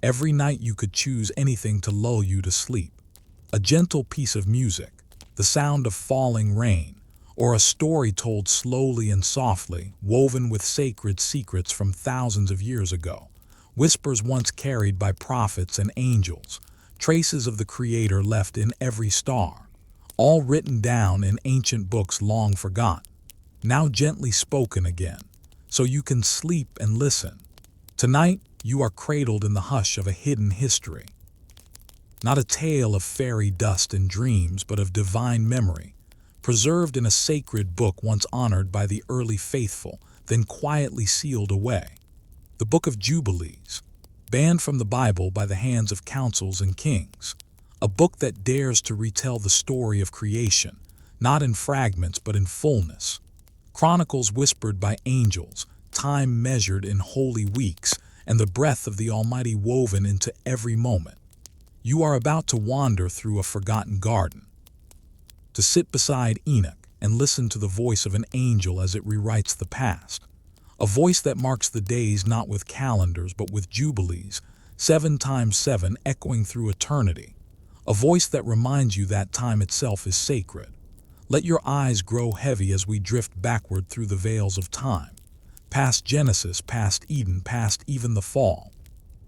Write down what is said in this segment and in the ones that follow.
Every night you could choose anything to lull you to sleep. A gentle piece of music, the sound of falling rain, or a story told slowly and softly, woven with sacred secrets from thousands of years ago. Whispers once carried by prophets and angels, traces of the Creator left in every star, all written down in ancient books long forgotten, now gently spoken again, so you can sleep and listen. Tonight, you are cradled in the hush of a hidden history. Not a tale of fairy dust and dreams, but of divine memory, preserved in a sacred book once honored by the early faithful, then quietly sealed away. The Book of Jubilees, banned from the Bible by the hands of councils and kings. A book that dares to retell the story of creation, not in fragments but in fullness. Chronicles whispered by angels, time measured in holy weeks, and the breath of the Almighty woven into every moment. You are about to wander through a forgotten garden, to sit beside Enoch and listen to the voice of an angel as it rewrites the past. A voice that marks the days not with calendars but with jubilees, 7 times 7 echoing through eternity. A voice that reminds you that time itself is sacred. Let your eyes grow heavy as we drift backward through the veils of time, past Genesis, past Eden, past even the fall,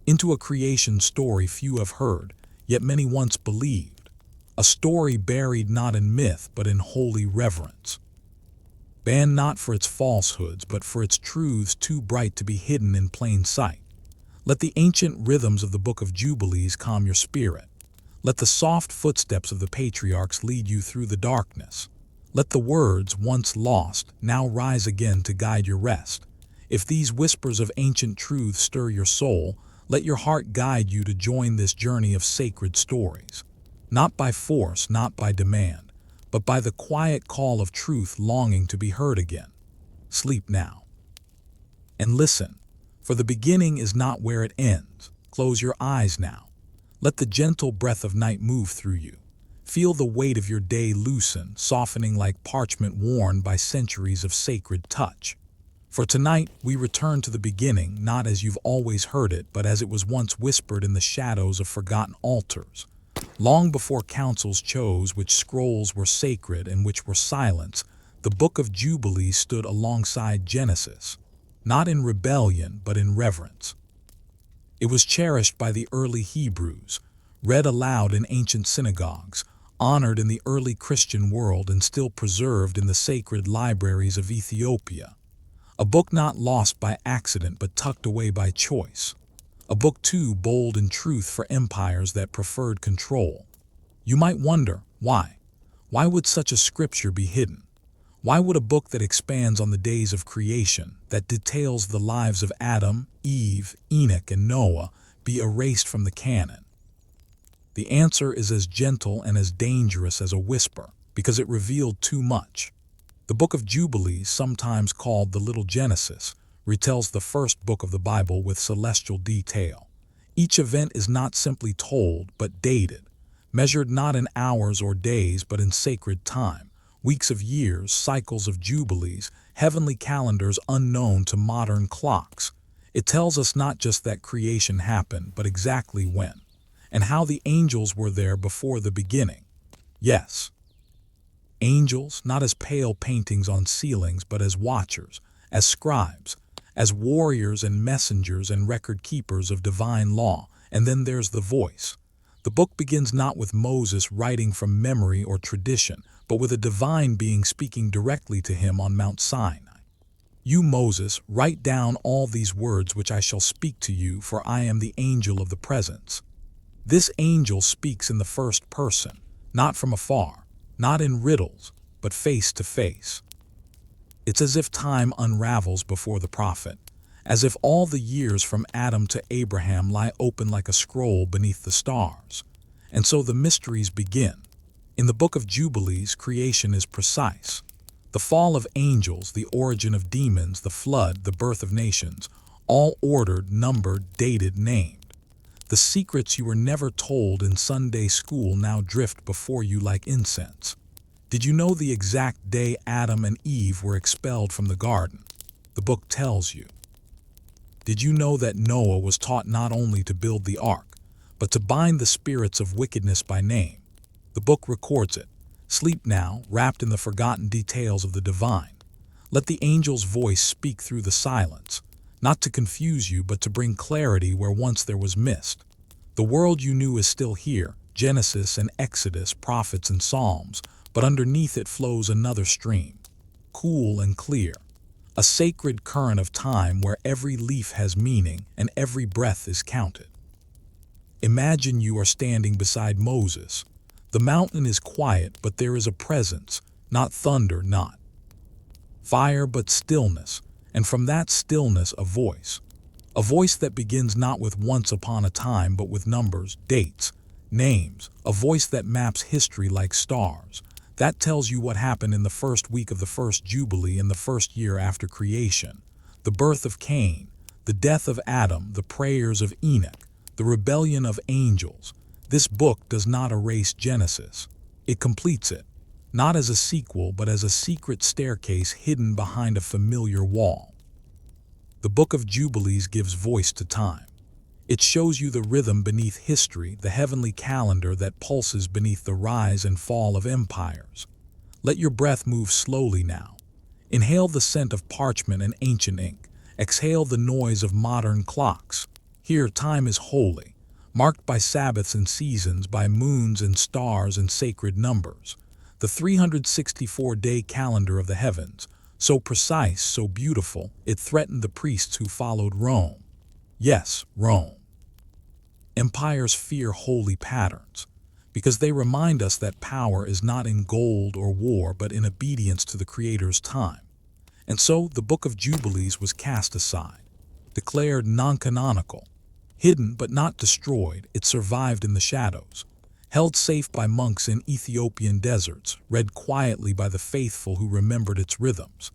into a creation story few have heard, yet many once believed. A story buried not in myth but in holy reverence. Banned not for its falsehoods, but for its truths too bright to be hidden in plain sight. Let the ancient rhythms of the Book of Jubilees calm your spirit. Let the soft footsteps of the patriarchs lead you through the darkness. Let the words, once lost, now rise again to guide your rest. If these whispers of ancient truths stir your soul, let your heart guide you to join this journey of sacred stories. Not by force, not by demand, but by the quiet call of truth longing to be heard again. Sleep now. And listen, for the beginning is not where it ends. Close your eyes now. Let the gentle breath of night move through you. Feel the weight of your day loosen, softening like parchment worn by centuries of sacred touch. For tonight, we return to the beginning, not as you've always heard it, but as it was once whispered in the shadows of forgotten altars. Long before councils chose which scrolls were sacred and which were silence, the Book of Jubilees stood alongside Genesis, not in rebellion but in reverence. It was cherished by the early Hebrews, read aloud in ancient synagogues, honored in the early Christian world, and still preserved in the sacred libraries of Ethiopia. A book not lost by accident but tucked away by choice. A book too bold in truth for empires that preferred control. You might wonder, why? Why would such a scripture be hidden? Why would a book that expands on the days of creation, that details the lives of Adam, Eve, Enoch, and Noah, be erased from the canon? The answer is as gentle and as dangerous as a whisper, because it revealed too much. The Book of Jubilees, sometimes called the Little Genesis, retells the first book of the Bible with celestial detail. Each event is not simply told, but dated, measured not in hours or days, but in sacred time, weeks of years, cycles of jubilees, heavenly calendars unknown to modern clocks. It tells us not just that creation happened, but exactly when, and how the angels were there before the beginning. Yes, angels, not as pale paintings on ceilings, but as watchers, as scribes, as warriors and messengers and record-keepers of divine law. And then there's the voice. The book begins not with Moses writing from memory or tradition, but with a divine being speaking directly to him on Mount Sinai. You, Moses, write down all these words which I shall speak to you, for I am the angel of the presence. This angel speaks in the first person, not from afar, not in riddles, but face to face. It's as if time unravels before the prophet, as if all the years from Adam to Abraham lie open like a scroll beneath the stars. And so the mysteries begin. In the Book of Jubilees, creation is precise. The fall of angels, the origin of demons, the flood, the birth of nations, all ordered, numbered, dated, named. The secrets you were never told in Sunday school now drift before you like incense. Did you know the exact day Adam and Eve were expelled from the garden? The book tells you. Did you know that Noah was taught not only to build the ark, but to bind the spirits of wickedness by name? The book records it. Sleep now, wrapped in the forgotten details of the divine. Let the angel's voice speak through the silence, not to confuse you, but to bring clarity where once there was mist. The world you knew is still here, Genesis and Exodus, prophets and Psalms, but underneath it flows another stream, cool and clear, a sacred current of time where every leaf has meaning and every breath is counted. Imagine you are standing beside Moses. The mountain is quiet, but there is a presence, not thunder, not fire, but stillness, and from that stillness a voice that begins not with once upon a time, but with numbers, dates, names, a voice that maps history like stars, that tells you what happened in the first week of the first Jubilee in the first year after creation, the birth of Cain, the death of Adam, the prayers of Enoch, the rebellion of angels. This book does not erase Genesis. It completes it, not as a sequel, but as a secret staircase hidden behind a familiar wall. The Book of Jubilees gives voice to time. It shows you the rhythm beneath history, the heavenly calendar that pulses beneath the rise and fall of empires. Let your breath move slowly now. Inhale the scent of parchment and ancient ink. Exhale the noise of modern clocks. Here time is holy, marked by Sabbaths and seasons, by moons and stars and sacred numbers. The 364-day calendar of the heavens, so precise, so beautiful, it threatened the priests who followed Rome. Yes, Rome. Empires fear holy patterns, because they remind us that power is not in gold or war, but in obedience to the Creator's time. And so the Book of Jubilees was cast aside, declared non-canonical. Hidden but not destroyed, it survived in the shadows, held safe by monks in Ethiopian deserts, read quietly by the faithful who remembered its rhythms.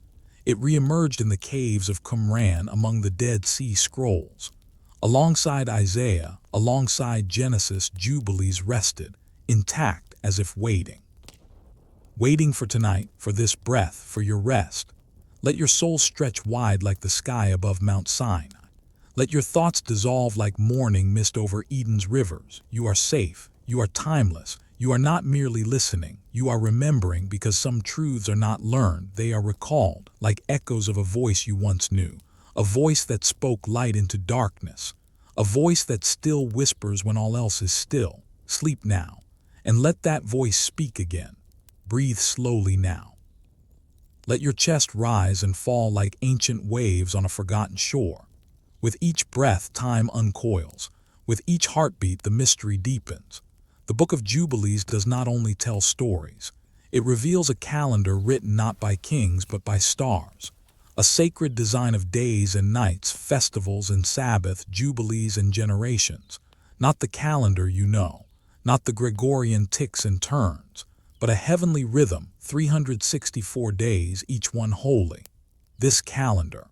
It re-emerged in the caves of Qumran among the Dead Sea Scrolls. Alongside Isaiah, alongside Genesis, Jubilees rested, intact as if waiting. Waiting for tonight, for this breath, for your rest. Let your soul stretch wide like the sky above Mount Sinai. Let your thoughts dissolve like morning mist over Eden's rivers. You are safe. You are timeless. You are not merely listening. You are remembering, because some truths are not learned. They are recalled, like echoes of a voice you once knew. A voice that spoke light into darkness. A voice that still whispers when all else is still. Sleep now, and let that voice speak again. Breathe slowly now. Let your chest rise and fall like ancient waves on a forgotten shore. With each breath, time uncoils. With each heartbeat, the mystery deepens. The Book of Jubilees does not only tell stories. It reveals a calendar written not by kings but by stars. A sacred design of days and nights, festivals and Sabbath, jubilees and generations. Not the calendar you know, not the Gregorian ticks and turns, but a heavenly rhythm, 364 days, each one holy. This calendar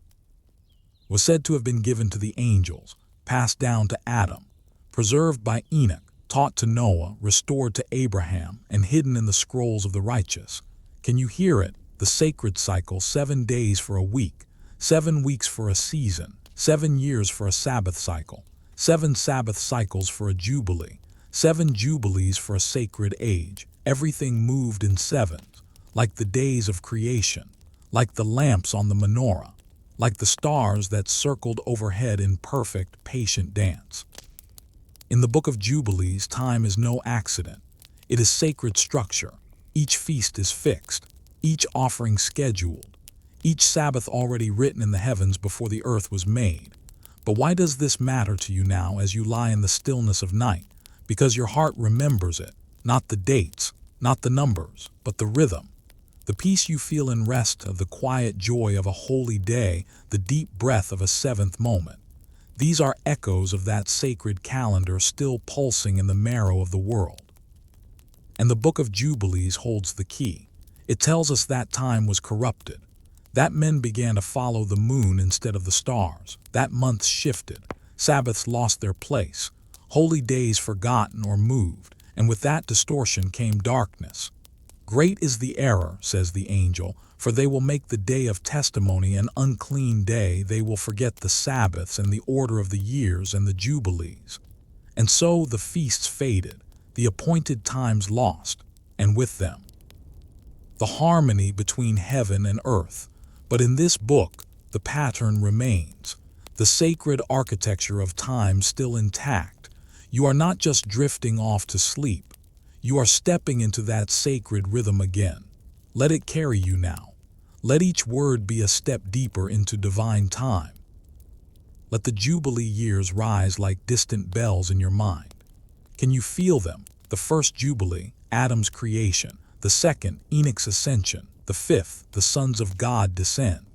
was said to have been given to the angels, passed down to Adam, preserved by Enoch, taught to Noah, restored to Abraham, and hidden in the scrolls of the righteous. Can you hear it? The sacred cycle, 7 days for a week, 7 weeks for a season, 7 years for a Sabbath cycle, 7 Sabbath cycles for a jubilee, 7 jubilees for a sacred age. Everything moved in sevens, like the days of creation, like the lamps on the menorah, like the stars that circled overhead in perfect, patient dance. In the Book of Jubilees, time is no accident. It is sacred structure. Each feast is fixed, each offering scheduled, each Sabbath already written in the heavens before the earth was made. But why does this matter to you now as you lie in the stillness of night? Because your heart remembers it, not the dates, not the numbers, but the rhythm. The peace you feel in rest, of the quiet joy of a holy day, the deep breath of a seventh moment. These are echoes of that sacred calendar still pulsing in the marrow of the world. And the Book of Jubilees holds the key. It tells us that time was corrupted, that men began to follow the moon instead of the stars, that months shifted, Sabbaths lost their place, holy days forgotten or moved, and with that distortion came darkness. Great is the error, says the angel, for they will make the day of testimony an unclean day. They will forget the Sabbaths and the order of the years and the Jubilees. And so the feasts faded, the appointed times lost, and with them the harmony between heaven and earth. But in this book, the pattern remains, the sacred architecture of time still intact. You are not just drifting off to sleep. You are stepping into that sacred rhythm again. Let it carry you now. Let each word be a step deeper into divine time. Let the Jubilee years rise like distant bells in your mind. Can you feel them? The first Jubilee, Adam's creation. The second, Enoch's ascension. The fifth, the sons of God descend.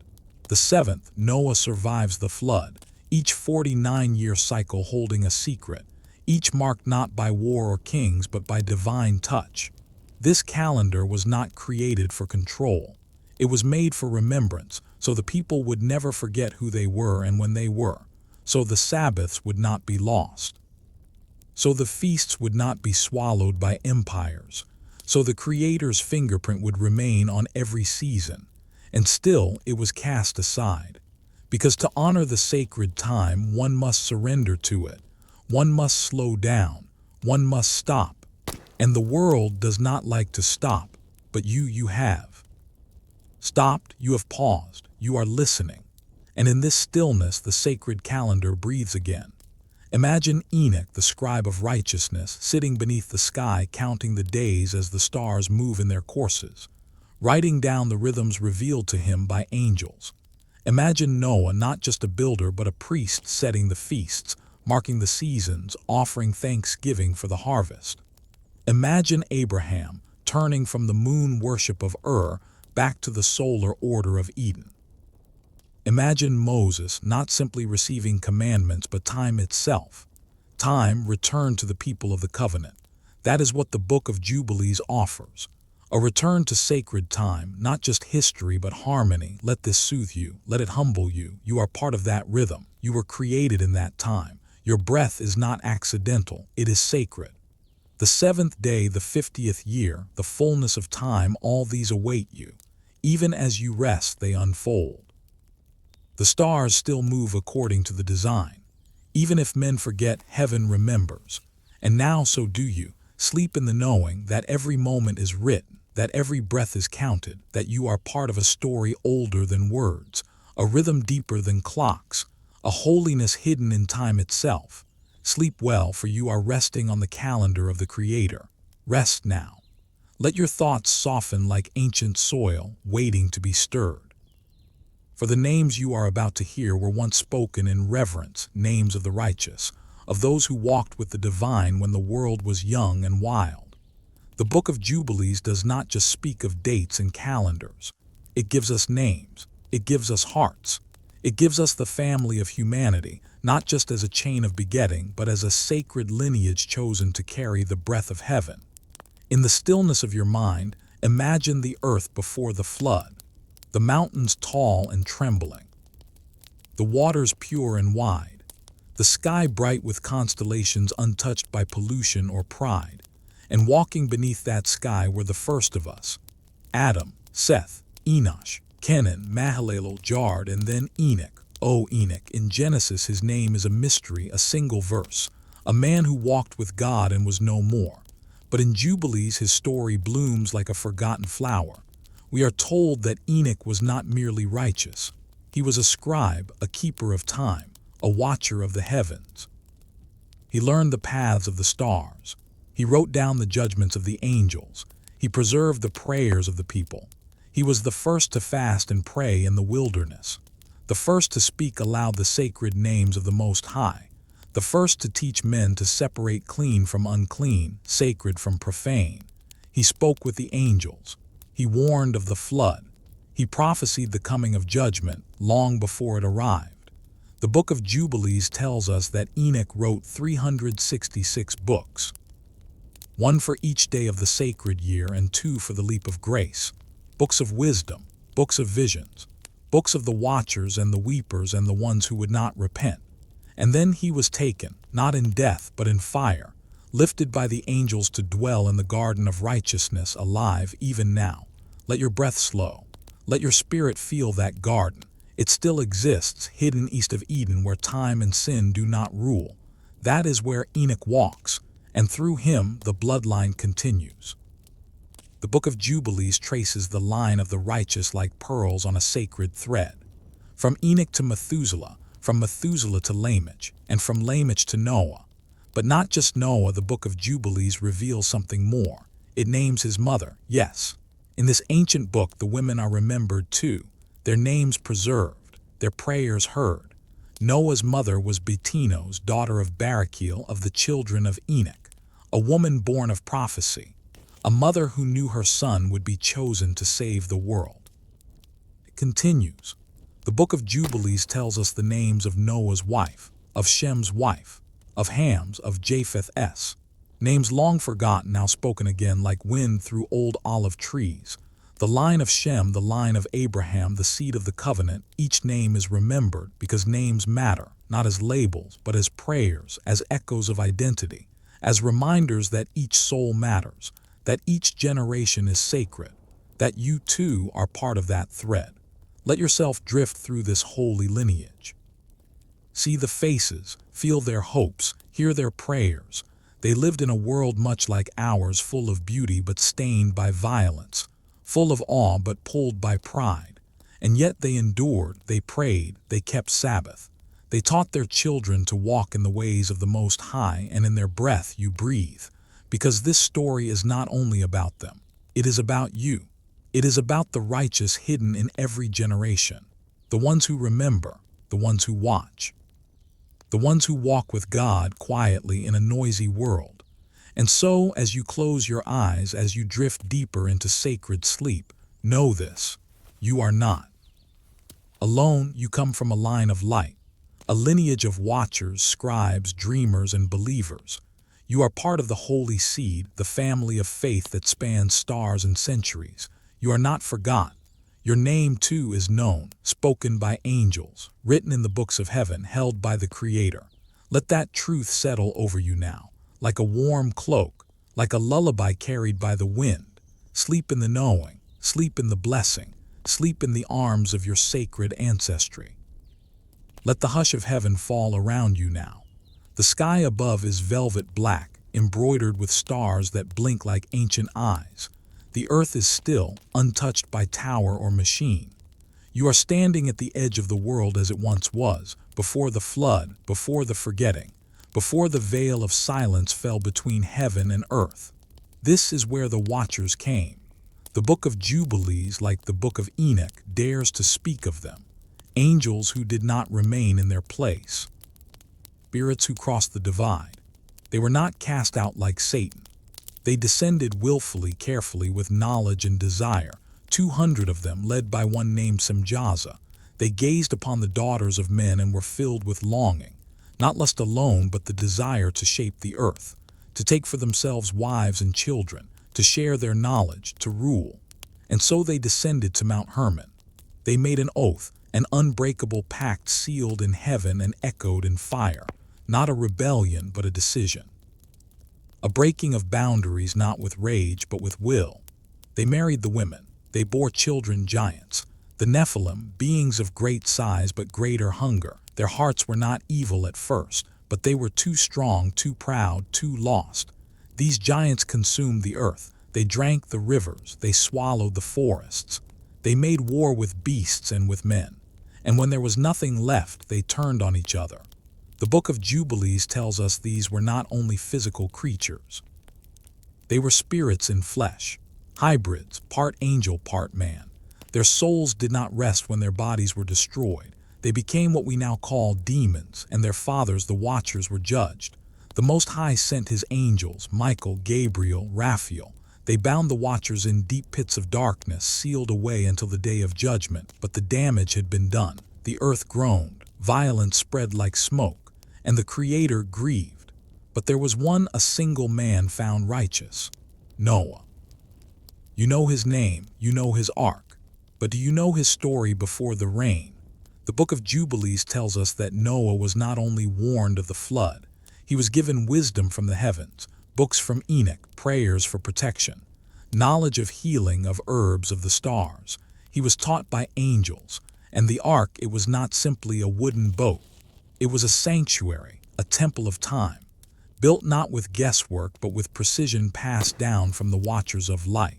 The seventh, Noah survives the flood. Each 49-year cycle holding a secret. Each marked not by war or kings, but by divine touch. This calendar was not created for control. It was made for remembrance, so the people would never forget who they were and when they were, so the Sabbaths would not be lost, so the feasts would not be swallowed by empires, so the Creator's fingerprint would remain on every season. And still it was cast aside, because to honor the sacred time, one must surrender to it. One must slow down, one must stop, and the world does not like to stop, but you have stopped, you have paused, you are listening, and in this stillness the sacred calendar breathes again. Imagine Enoch, the scribe of righteousness, sitting beneath the sky counting the days as the stars move in their courses, writing down the rhythms revealed to him by angels. Imagine Noah, not just a builder but a priest, setting the feasts, marking the seasons, offering thanksgiving for the harvest. Imagine Abraham, turning from the moon worship of Ur back to the solar order of Eden. Imagine Moses, not simply receiving commandments but time itself. Time returned to the people of the covenant. That is what the Book of Jubilees offers. A return to sacred time, not just history but harmony. Let this soothe you, let it humble you. You are part of that rhythm. You were created in that time. Your breath is not accidental, it is sacred. The seventh day, the 50th year, the fullness of time, all these await you. Even as you rest, they unfold. The stars still move according to the design. Even if men forget, heaven remembers. And now so do you. Sleep in the knowing that every moment is written, that every breath is counted, that you are part of a story older than words, a rhythm deeper than clocks, a holiness hidden in time itself. Sleep well, for you are resting on the calendar of the Creator. Rest now. Let your thoughts soften like ancient soil, waiting to be stirred. For the names you are about to hear were once spoken in reverence, names of the righteous, of those who walked with the divine when the world was young and wild. The Book of Jubilees does not just speak of dates and calendars. It gives us names. It gives us hearts. It gives us the family of humanity, not just as a chain of begetting, but as a sacred lineage chosen to carry the breath of heaven. In the stillness of your mind, imagine the earth before the flood, the mountains tall and trembling, the waters pure and wide, the sky bright with constellations untouched by pollution or pride, and walking beneath that sky were the first of us, Adam, Seth, Enosh, Kenan, Mahalalel, Jared, and then Enoch. O Enoch, in Genesis his name is a mystery, a single verse, a man who walked with God and was no more. But in Jubilees his story blooms like a forgotten flower. We are told that Enoch was not merely righteous. He was a scribe, a keeper of time, a watcher of the heavens. He learned the paths of the stars. He wrote down the judgments of the angels. He preserved the prayers of the people. He was the first to fast and pray in the wilderness, the first to speak aloud the sacred names of the Most High, the first to teach men to separate clean from unclean, sacred from profane. He spoke with the angels. He warned of the flood. He prophesied the coming of judgment long before it arrived. The Book of Jubilees tells us that Enoch wrote 366 books, one for each day of the sacred year and two for the leap of grace, books of wisdom, books of visions, books of the watchers and the weepers and the ones who would not repent. And then he was taken, not in death but in fire, lifted by the angels to dwell in the garden of righteousness, alive even now. Let your breath slow. Let your spirit feel that garden. It still exists, hidden east of Eden, where time and sin do not rule. That is where Enoch walks, and through him the bloodline continues. The Book of Jubilees traces the line of the righteous like pearls on a sacred thread. From Enoch to Methuselah, from Methuselah to Lamech, and from Lamech to Noah. But not just Noah, the Book of Jubilees reveals something more. It names his mother, yes. In this ancient book, the women are remembered too, their names preserved, their prayers heard. Noah's mother was Betinos, daughter of Barachiel of the children of Enoch, a woman born of prophecy, a mother who knew her son would be chosen to save the world. It continues. The Book of Jubilees tells us the names of Noah's wife, of Shem's wife, of Ham's, of Japheth's. Names long forgotten, now spoken again like wind through old olive trees. The line of Shem, the line of Abraham, the seed of the covenant, each name is remembered because names matter, not as labels, but as prayers, as echoes of identity, as reminders that each soul matters, that each generation is sacred, that you too are part of that thread. Let yourself drift through this holy lineage. See the faces, feel their hopes, hear their prayers. They lived in a world much like ours, full of beauty but stained by violence, full of awe but pulled by pride. And yet they endured, they prayed, they kept Sabbath. They taught their children to walk in the ways of the Most High, and in their breath you breathe. Because this story is not only about them, it is about you. It is about the righteous hidden in every generation, the ones who remember, the ones who watch, the ones who walk with God quietly in a noisy world. And so, as you close your eyes, as you drift deeper into sacred sleep, know this: you are not alone. You come from a line of light, a lineage of watchers, scribes, dreamers, and believers. You are part of the holy seed, the family of faith that spans stars and centuries. You are not forgotten. Your name too is known, spoken by angels, written in the books of heaven, held by the Creator. Let that truth settle over you now, like a warm cloak, like a lullaby carried by the wind. Sleep in the knowing, sleep in the blessing, sleep in the arms of your sacred ancestry. Let the hush of heaven fall around you now. The sky above is velvet black, embroidered with stars that blink like ancient eyes. The earth is still, untouched by tower or machine. You are standing at the edge of the world as it once was, before the flood, before the forgetting, before the veil of silence fell between heaven and earth. This is where the watchers came. The Book of Jubilees, like the Book of Enoch, dares to speak of them. Angels who did not remain in their place. Spirits who crossed the divide. They were not cast out like Satan. They descended willfully, carefully, with knowledge and desire. 200 of them, led by one named Semjaza. They gazed upon the daughters of men and were filled with longing, not lust alone, but the desire to shape the earth, to take for themselves wives and children, to share their knowledge, to rule. And so they descended to Mount Hermon. They made an oath, an unbreakable pact sealed in heaven and echoed in fire, not a rebellion but a decision. A breaking of boundaries, not with rage but with will. They married the women. They bore children, giants. The Nephilim, beings of great size but greater hunger. Their hearts were not evil at first, but they were too strong, too proud, too lost. These giants consumed the earth. They drank the rivers. They swallowed the forests. They made war with beasts and with men. And when there was nothing left, they turned on each other. The Book of Jubilees tells us these were not only physical creatures. They were spirits in flesh, hybrids, part angel, part man. Their souls did not rest when their bodies were destroyed. They became what we now call demons, and their fathers, the watchers, were judged. The Most High sent his angels, Michael, Gabriel, Raphael. They bound the watchers in deep pits of darkness, sealed away until the day of judgment. But the damage had been done. The earth groaned, violence spread like smoke, and the Creator grieved. But there was a single man found righteous: Noah. You know his name, you know his ark, but do you know his story before the rain? The Book of Jubilees tells us that Noah was not only warned of the flood, he was given wisdom from the heavens, books from Enoch, prayers for protection, knowledge of healing of herbs of the stars. He was taught by angels, and the ark, it was not simply a wooden boat. It was a sanctuary, a temple of time, built not with guesswork but with precision passed down from the watchers of light.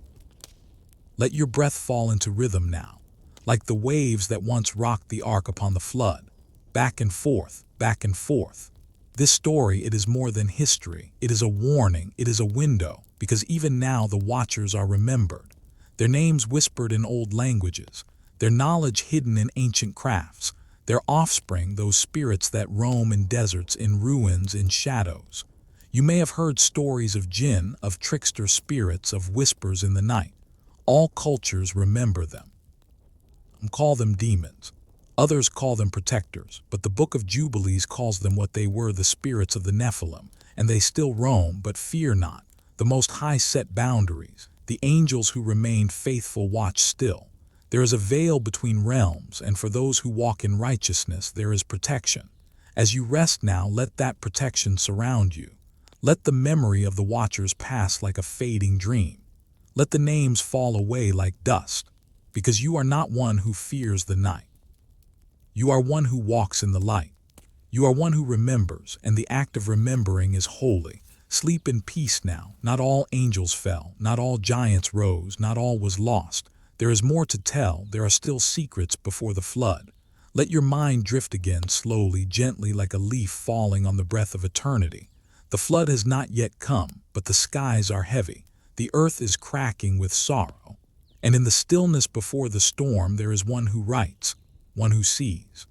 Let your breath fall into rhythm now, like the waves that once rocked the ark upon the flood, back and forth, back and forth. This story, it is more than history. It is a warning, it is a window, because even now the watchers are remembered, their names whispered in old languages, their knowledge hidden in ancient crafts, their offspring, those spirits that roam in deserts, in ruins, in shadows. You may have heard stories of jinn, of trickster spirits, of whispers in the night. All cultures remember them. Some call them demons. Others call them protectors, but the Book of Jubilees calls them what they were, the spirits of the Nephilim, and they still roam, but fear not. The Most High set boundaries. The angels who remained faithful watch still. There is a veil between realms, and for those who walk in righteousness there is protection. As you rest now, let that protection surround you. Let the memory of the watchers pass like a fading dream. Let the names fall away like dust, because you are not one who fears the night. You are one who walks in the light. You are one who remembers, and the act of remembering is holy. Sleep in peace now. Not all angels fell, not all giants rose, not all was lost. There is more to tell. There are still secrets before the flood. Let your mind drift again, slowly, gently, like a leaf falling on the breath of eternity. The flood has not yet come, but the skies are heavy. The earth is cracking with sorrow. And in the stillness before the storm there is one who writes, one who sees,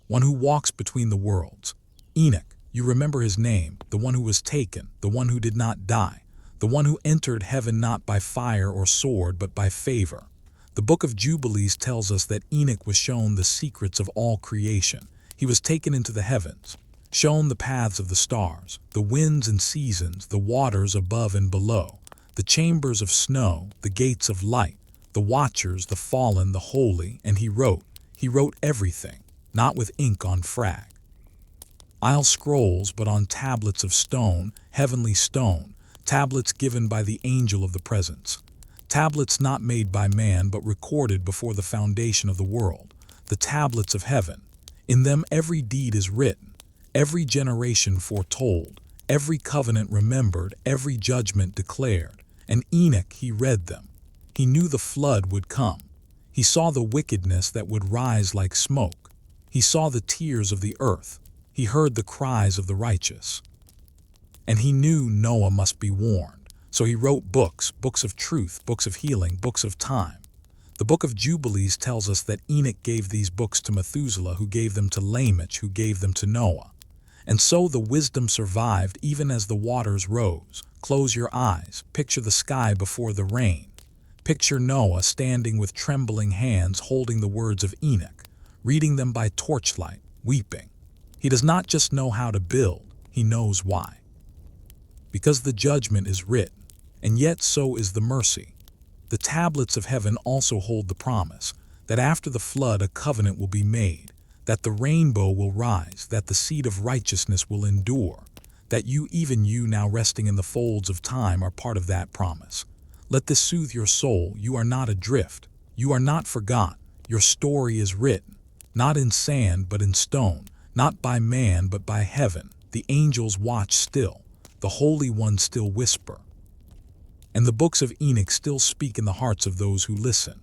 one who walks between the worlds. Enoch, you remember his name, the one who was taken, the one who did not die, the one who entered heaven not by fire or sword but by favor. The Book of Jubilees tells us that Enoch was shown the secrets of all creation. He was taken into the heavens, shown the paths of the stars, the winds and seasons, the waters above and below, the chambers of snow, the gates of light, the watchers, the fallen, the holy, and he wrote everything, not with ink on scrolls, but on tablets of stone, heavenly stone, tablets given by the angel of the presence, tablets not made by man, but recorded before the foundation of the world, the tablets of heaven. In them every deed is written, every generation foretold, every covenant remembered, every judgment declared. And Enoch, he read them. He knew the flood would come. He saw the wickedness that would rise like smoke. He saw the tears of the earth. He heard the cries of the righteous. And he knew Noah must be warned. So he wrote books, books of truth, books of healing, books of time. The Book of Jubilees tells us that Enoch gave these books to Methuselah, who gave them to Lamech, who gave them to Noah. And so the wisdom survived even as the waters rose. Close your eyes, picture the sky before the rain. Picture Noah standing with trembling hands holding the words of Enoch, reading them by torchlight, weeping. He does not just know how to build, he knows why. Because the judgment is written, and yet so is the mercy. The tablets of heaven also hold the promise that after the flood a covenant will be made, that the rainbow will rise, that the seed of righteousness will endure, that you, even you now resting in the folds of time, are part of that promise. Let this soothe your soul. You are not adrift. You are not forgot. Your story is written, not in sand but in stone, not by man but by heaven. The angels watch still. The holy ones still whisper. And the books of Enoch still speak in the hearts of those who listen.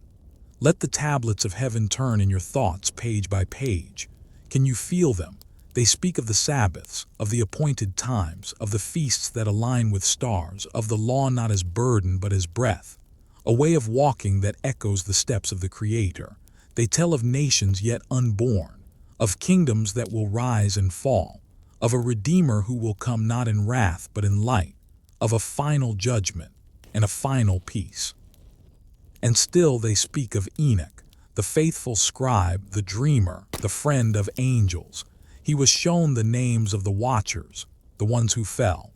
Let the tablets of heaven turn in your thoughts page by page. Can you feel them? They speak of the Sabbaths, of the appointed times, of the feasts that align with stars, of the law not as burden but as breath, a way of walking that echoes the steps of the Creator. They tell of nations yet unborn, of kingdoms that will rise and fall, of a Redeemer who will come not in wrath but in light, of a final judgment and a final peace. And still they speak of Enoch, the faithful scribe, the dreamer, the friend of angels. He was shown the names of the watchers, the ones who fell,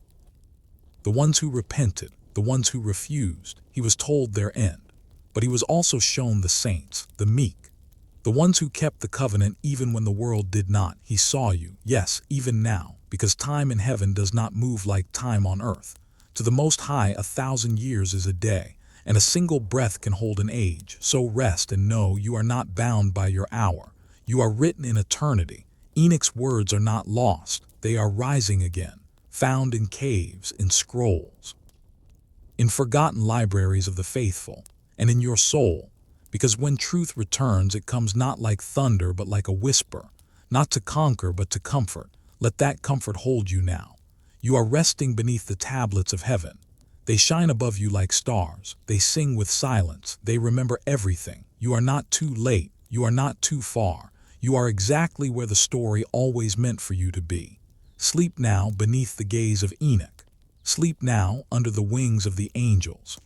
the ones who repented, the ones who refused. He was told their end. But he was also shown the saints, the meek, The ones who kept the covenant even when the world did not. He saw you, yes, even now, because time in heaven does not move like time on earth. To the Most High 1,000 years is a day, and a single breath can hold an age. So rest and know you are not bound by your hour. You are written in eternity. Enoch's words are not lost. They are rising again, found in caves, in scrolls, in forgotten libraries of the faithful, and in your soul. Because when truth returns, it comes not like thunder but like a whisper, not to conquer but to comfort. Let that comfort hold you now. You are resting beneath the tablets of heaven. They shine above you like stars. They sing with silence. They remember everything. You are not too late. You are not too far. You are exactly where the story always meant for you to be. Sleep now beneath the gaze of Enoch. Sleep now under the wings of the angels.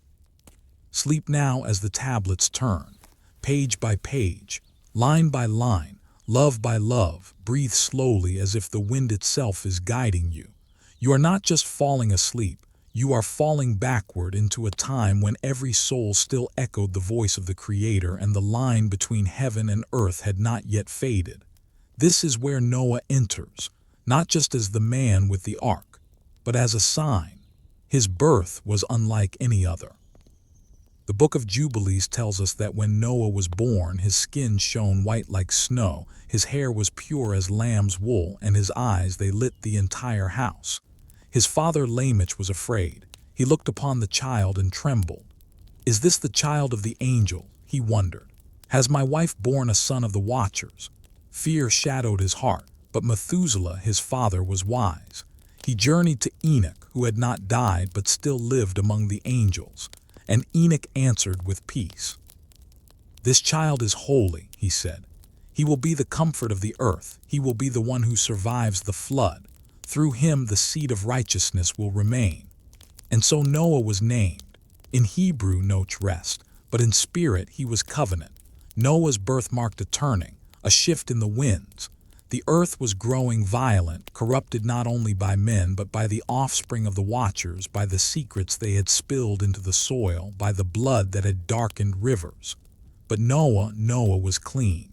Sleep now as the tablets turn, page by page, line by line, love by love. Breathe slowly as if the wind itself is guiding you. You are not just falling asleep, you are falling backward into a time when every soul still echoed the voice of the Creator and the line between heaven and earth had not yet faded. This is where Noah enters, not just as the man with the ark, but as a sign. His birth was unlike any other. The Book of Jubilees tells us that when Noah was born, his skin shone white like snow, his hair was pure as lamb's wool, and his eyes, they lit the entire house. His father Lamech was afraid. He looked upon the child and trembled. Is this the child of the angel? He wondered. Has my wife borne a son of the watchers? Fear shadowed his heart, but Methuselah, his father, was wise. He journeyed to Enoch, who had not died but still lived among the angels. And Enoch answered with peace. This child is holy, he said. He will be the comfort of the earth. He will be the one who survives the flood. Through him the seed of righteousness will remain. And so Noah was named. In Hebrew, Noch rest, but in spirit he was covenant. Noah's birth marked a turning, a shift in the winds. The earth was growing violent, corrupted not only by men but by the offspring of the watchers, by the secrets they had spilled into the soil, by the blood that had darkened rivers. But Noah was clean.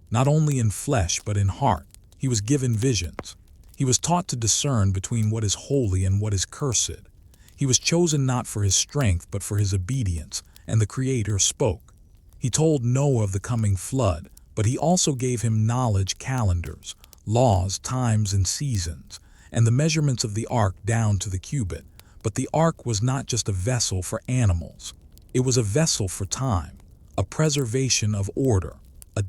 Not only in flesh but in heart. He was given visions. He was taught to discern between what is holy and what is cursed. He was chosen not for his strength but for his obedience, and the Creator spoke. He told Noah of the coming flood, but he also gave him knowledge calendars, laws, times, and seasons, and the measurements of the ark down to the cubit. But the ark was not just a vessel for animals. It was a vessel for time, a preservation of order, a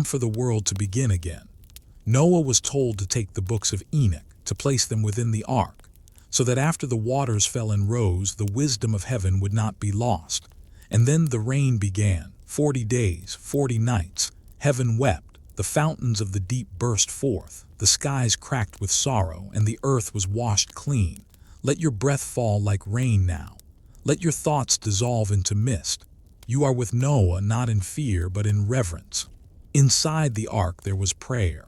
for the world to begin again. Noah was told to take the books of Enoch, to place them within the ark, so that after the waters fell and rose, the wisdom of heaven would not be lost. And then the rain began. 40 days, 40 nights, heaven wept, the fountains of the deep burst forth, the skies cracked with sorrow, and the earth was washed clean. Let your breath fall like rain now. Let your thoughts dissolve into mist. You are with Noah not in fear but in reverence. Inside the ark there was prayer.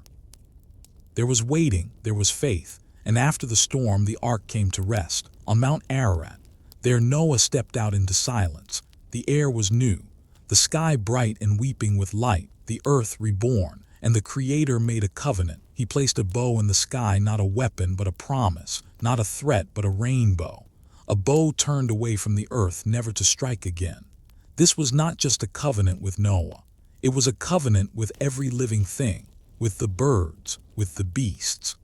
There was waiting, there was faith, and after the storm the ark came to rest. On Mount Ararat, there Noah stepped out into silence. The air was new. The sky bright and weeping with light, the earth reborn, and the Creator made a covenant. He placed a bow in the sky, not a weapon but a promise, not a threat but a rainbow. A bow turned away from the earth, never to strike again. This was not just a covenant with Noah. It was a covenant with every living thing, with the birds, with the beasts,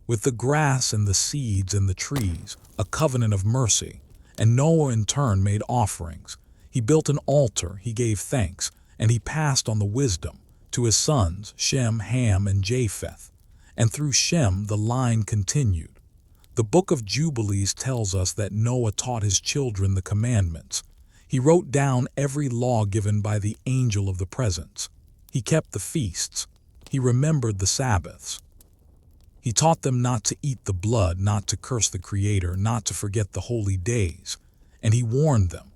with the grass and the seeds and the trees, a covenant of mercy. And Noah in turn made offerings. He built an altar, he gave thanks, and he passed on the wisdom to his sons, Shem, Ham, and Japheth. And through Shem the line continued. The Book of Jubilees tells us that Noah taught his children the commandments. He wrote down every law given by the angel of the presence. He kept the feasts. He remembered the Sabbaths. He taught them not to eat the blood, not to curse the Creator, not to forget the holy days. And he warned them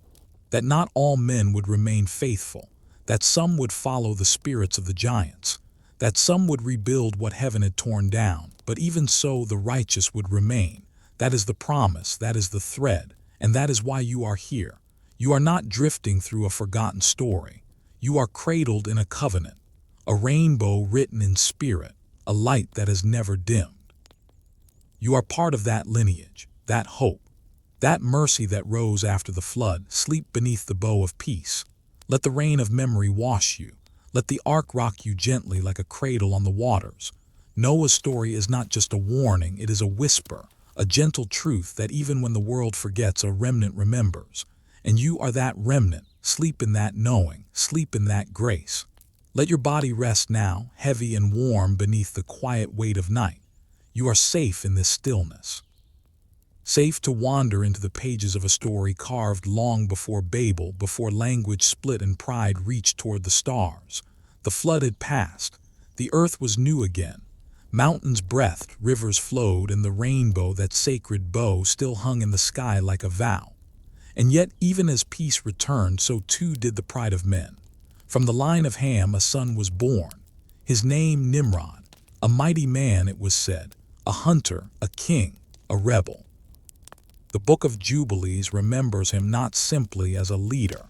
that not all men would remain faithful, that some would follow the spirits of the giants, that some would rebuild what heaven had torn down, but even so the righteous would remain. That is the promise, that is the thread, and that is why you are here. You are not drifting through a forgotten story. You are cradled in a covenant, a rainbow written in spirit, a light that has never dimmed. You are part of that lineage, that hope, that mercy that rose after the flood. Sleep beneath the bow of peace. Let the rain of memory wash you. Let the ark rock you gently like a cradle on the waters. Noah's story is not just a warning, it is a whisper, a gentle truth that even when the world forgets, a remnant remembers. And you are that remnant. Sleep in that knowing, sleep in that grace. Let your body rest now, heavy and warm beneath the quiet weight of night. You are safe in this stillness. Safe to wander into the pages of a story carved long before Babel, before language split and pride reached toward the stars. The flood had passed. The earth was new again. Mountains breathed, rivers flowed, and the rainbow, that sacred bow, still hung in the sky like a vow. And yet, even as peace returned, so too did the pride of men. From the line of Ham a son was born. His name Nimrod. A mighty man, it was said, a hunter, a king, a rebel. The Book of Jubilees remembers him not simply as a leader,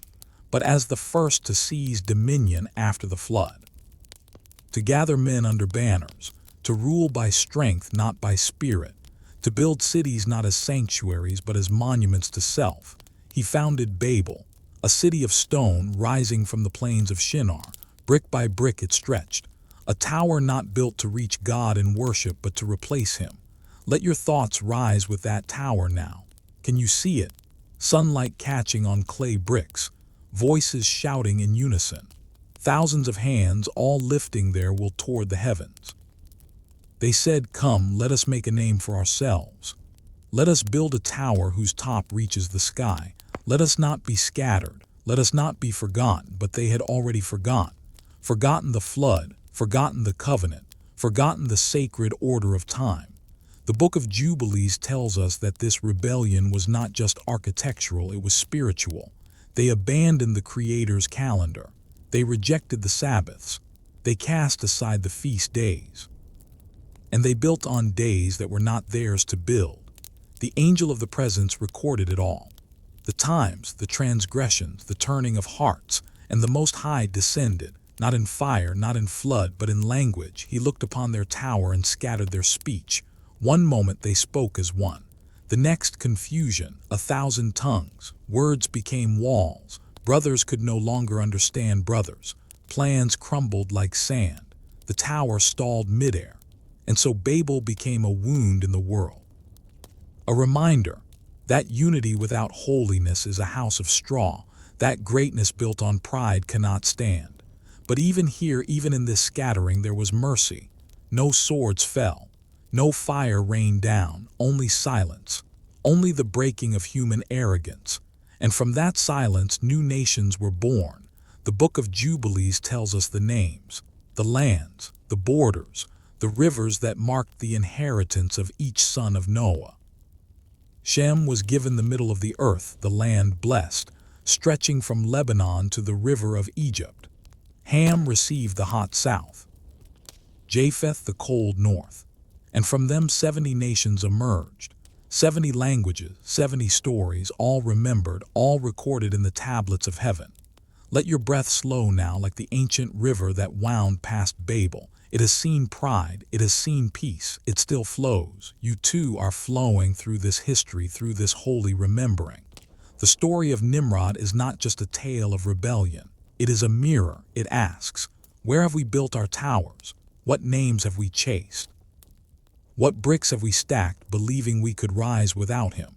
but as the first to seize dominion after the flood. To gather men under banners, to rule by strength, not by spirit, to build cities not as sanctuaries but as monuments to self. He founded Babel, a city of stone rising from the plains of Shinar. Brick by brick it stretched, a tower not built to reach God in worship but to replace him. Let your thoughts rise with that tower now. Can you see it? Sunlight catching on clay bricks, voices shouting in unison. Thousands of hands all lifting their will toward the heavens. They said, "Come, let us make a name for ourselves. Let us build a tower whose top reaches the sky. Let us not be scattered. Let us not be forgotten." But they had already forgotten. Forgotten the flood, forgotten the covenant, forgotten the sacred order of time. The Book of Jubilees tells us that this rebellion was not just architectural, it was spiritual. They abandoned the Creator's calendar. They rejected the Sabbaths. They cast aside the feast days. And they built on days that were not theirs to build. The angel of the presence recorded it all. The times, the transgressions, the turning of hearts, and the Most High descended, not in fire, not in flood, but in language. He looked upon their tower and scattered their speech. One moment they spoke as one. The next, confusion, 1,000 tongues. Words became walls. Brothers could no longer understand brothers. Plans crumbled like sand. The tower stalled midair. And so Babel became a wound in the world. A reminder that unity without holiness is a house of straw. That greatness built on pride cannot stand. But even here, even in this scattering, there was mercy. No swords fell. No fire rained down. Only silence. Only the breaking of human arrogance. And from that silence, new nations were born. The Book of Jubilees tells us the names, the lands, the borders, the rivers that marked the inheritance of each son of Noah. Shem was given the middle of the earth, the land blessed, stretching from Lebanon to the river of Egypt. Ham received the hot south. Japheth the cold north. And from them 70 nations emerged. 70 languages, 70 stories, all remembered, all recorded in the tablets of heaven. Let your breath slow now like the ancient river that wound past Babel. It has seen pride, it has seen peace, it still flows. You too are flowing through this history, through this holy remembering. The story of Nimrod is not just a tale of rebellion. It is a mirror. It asks, where have we built our towers? What names have we chased? What bricks have we stacked, believing we could rise without him?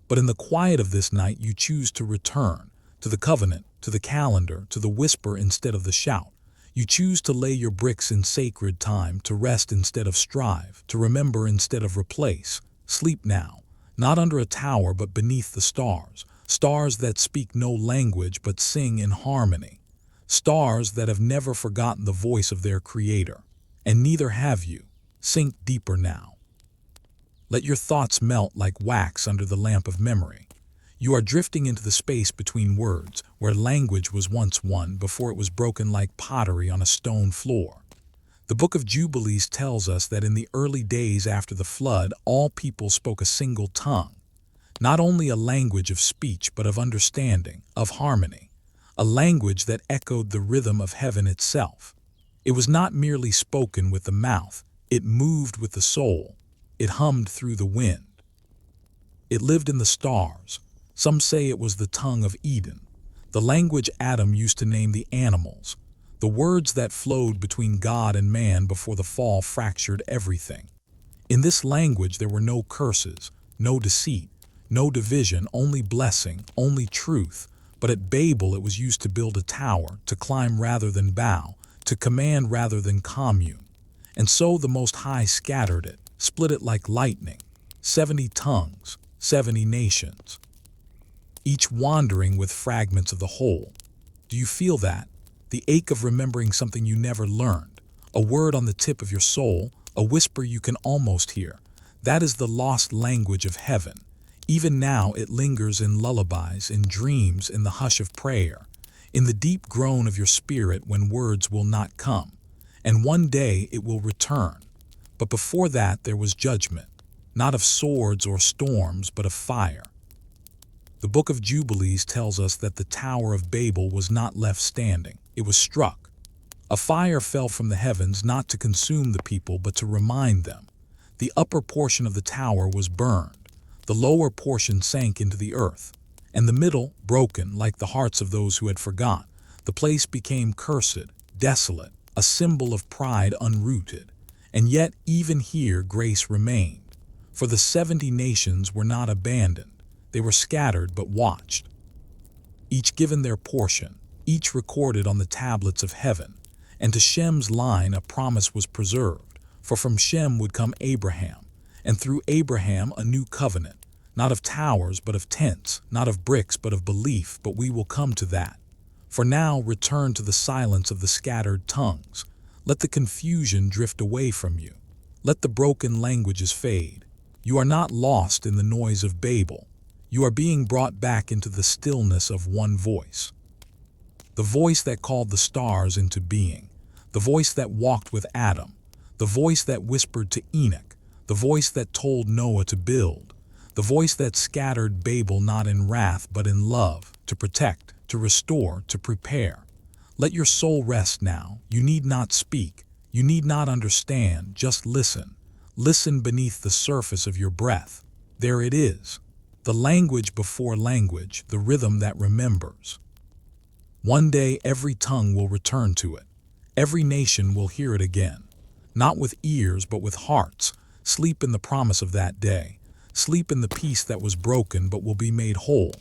But in the quiet of this night, you choose to return to the covenant, to the calendar, to the whisper instead of the shout. You choose to lay your bricks in sacred time, to rest instead of strive, to remember instead of replace. Sleep now, not under a tower but beneath the stars, stars that speak no language but sing in harmony, stars that have never forgotten the voice of their Creator. And neither have you. Sink deeper now. Let your thoughts melt like wax under the lamp of memory. You are drifting into the space between words, where language was once one before it was broken like pottery on a stone floor. The Book of Jubilees tells us that in the early days after the flood, all people spoke a single tongue, not only a language of speech but of understanding, of harmony, a language that echoed the rhythm of heaven itself. It was not merely spoken with the mouth, it moved with the soul, it hummed through the wind. It lived in the stars. Some say it was the tongue of Eden, the language Adam used to name the animals, the words that flowed between God and man before the fall fractured everything. In this language there were no curses, no deceit, no division, only blessing, only truth. But at Babel it was used to build a tower, to climb rather than bow, to command rather than commune. And so the Most High scattered it, split it like lightning, 70 tongues, 70 nations, each wandering with fragments of the whole. Do you feel that? The ache of remembering something you never learned, a word on the tip of your soul, a whisper you can almost hear. That is the lost language of heaven. Even now it lingers in lullabies, in dreams, in the hush of prayer, in the deep groan of your spirit when words will not come. And one day it will return. But before that there was judgment, not of swords or storms, but of fire. The Book of Jubilees tells us that the Tower of Babel was not left standing, it was struck. A fire fell from the heavens not to consume the people but to remind them. The upper portion of the tower was burned, the lower portion sank into the earth, and the middle broken like the hearts of those who had forgot. The place became cursed, desolate, a symbol of pride unrooted. And yet even here grace remained, for the 70 nations were not abandoned. They were scattered but watched, each given their portion, each recorded on the tablets of heaven. And to Shem's line a promise was preserved, for from Shem would come Abraham, and through Abraham a new covenant, not of towers but of tents, not of bricks but of belief, but we will come to that. For now return to the silence of the scattered tongues. Let the confusion drift away from you. Let the broken languages fade. You are not lost in the noise of Babel. You are being brought back into the stillness of one voice. The voice that called the stars into being. The voice that walked with Adam. The voice that whispered to Enoch. The voice that told Noah to build. The voice that scattered Babel not in wrath but in love, to protect, to restore, to prepare. Let your soul rest now. You need not speak. You need not understand. Just listen. Listen beneath the surface of your breath. There it is. The language before language, the rhythm that remembers. One day every tongue will return to it. Every nation will hear it again. Not with ears but with hearts. Sleep in the promise of that day. Sleep in the peace that was broken but will be made whole.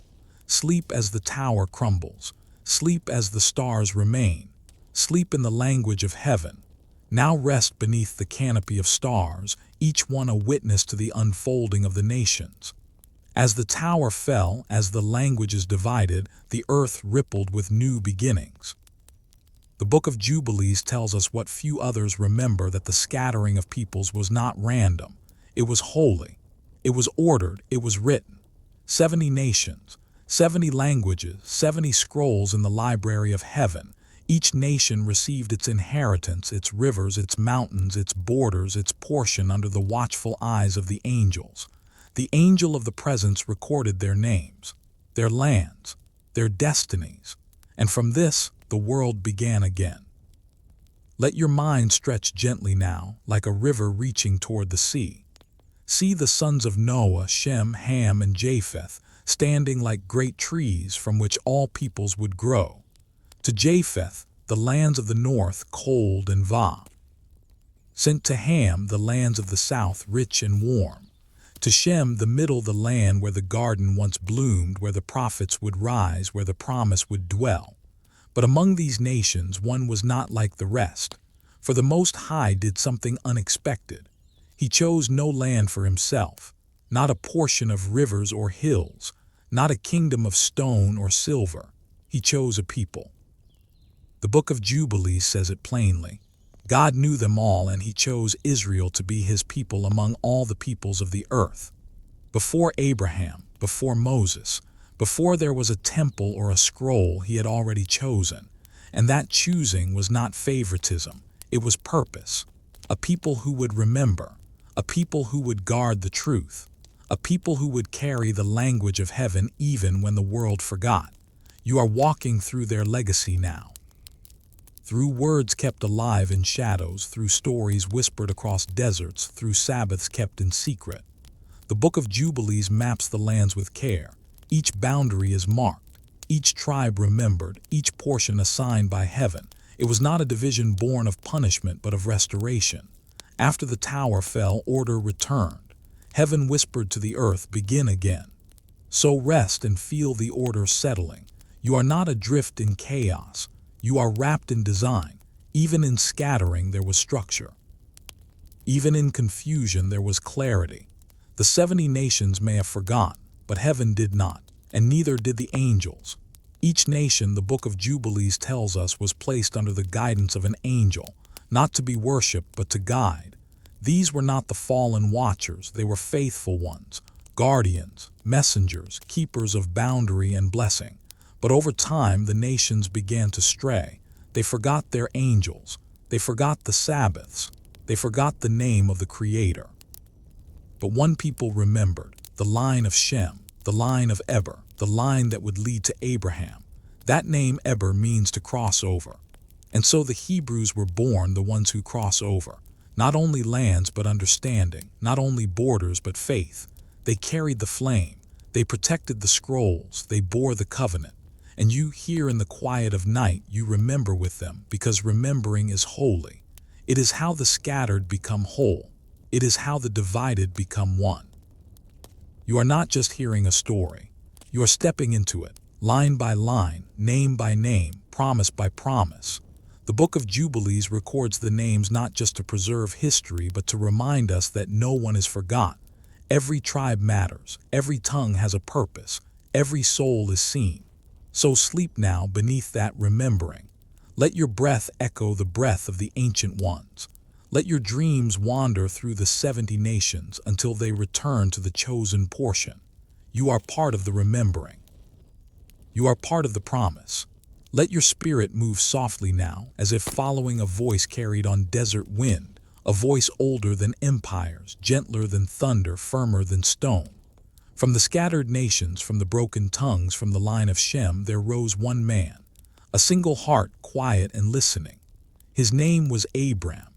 Sleep as the tower crumbles. Sleep as the stars remain. Sleep in the language of heaven. Now rest beneath the canopy of stars, each one a witness to the unfolding of the nations. As the tower fell, as the languages divided, the earth rippled with new beginnings. The Book of Jubilees tells us what few others remember, that the scattering of peoples was not random. It was holy. It was ordered. It was written. 70 nations, 70 languages, 70 scrolls in the library of heaven. Each nation received its inheritance, its rivers, its mountains, its borders, its portion under the watchful eyes of the angels. The angel of the presence recorded their names, their lands, their destinies, and from this the world began again. Let your mind stretch gently now, like a river reaching toward the sea. See the sons of Noah, Shem, Ham, and Japheth, standing like great trees from which all peoples would grow. To Japheth, the lands of the north, cold and Va. Sent to Ham, the lands of the south, rich and warm. To Shem, the middle, the land where the garden once bloomed, where the prophets would rise, where the promise would dwell. But among these nations one was not like the rest, for the Most High did something unexpected. He chose no land for himself, not a portion of rivers or hills, not a kingdom of stone or silver. He chose a people. The Book of Jubilees says it plainly. God knew them all, and he chose Israel to be his people among all the peoples of the earth. Before Abraham, before Moses, before there was a temple or a scroll, he had already chosen. And that choosing was not favoritism, it was purpose. A people who would remember, a people who would guard the truth, a people who would carry the language of heaven even when the world forgot. You are walking through their legacy now. Through words kept alive in shadows, through stories whispered across deserts, through Sabbaths kept in secret. The Book of Jubilees maps the lands with care. Each boundary is marked, each tribe remembered, each portion assigned by heaven. It was not a division born of punishment but of restoration. After the tower fell, order returned. Heaven whispered to the earth, begin again. So rest and feel the order settling. You are not adrift in chaos. You are wrapped in design. Even in scattering there was structure. Even in confusion there was clarity. The 70 nations may have forgotten, but heaven did not, and neither did the angels. Each nation, the Book of Jubilees tells us, was placed under the guidance of an angel, not to be worshipped but to guide. These were not the fallen watchers, they were faithful ones, guardians, messengers, keepers of boundary and blessing. But over time the nations began to stray. They forgot their angels, they forgot the Sabbaths, they forgot the name of the Creator. But one people remembered, the line of Shem, the line of Eber, the line that would lead to Abraham. That name Eber means to cross over. And so the Hebrews were born, the ones who cross over. Not only lands but understanding, not only borders but faith. They carried the flame, they protected the scrolls, they bore the covenant. And you here in the quiet of night, you remember with them, because remembering is holy. It is how the scattered become whole. It is how the divided become one. You are not just hearing a story. You are stepping into it, line by line, name by name, promise by promise. The Book of Jubilees records the names not just to preserve history, but to remind us that no one is forgotten. Every tribe matters, every tongue has a purpose, every soul is seen. So sleep now beneath that remembering. Let your breath echo the breath of the ancient ones. Let your dreams wander through the 70 nations until they return to the chosen portion. You are part of the remembering. You are part of the promise. Let your spirit move softly now, as if following a voice carried on desert wind, a voice older than empires, gentler than thunder, firmer than stone. From the scattered nations, from the broken tongues, from the line of Shem, there rose one man, a single heart, quiet and listening. His name was Abram.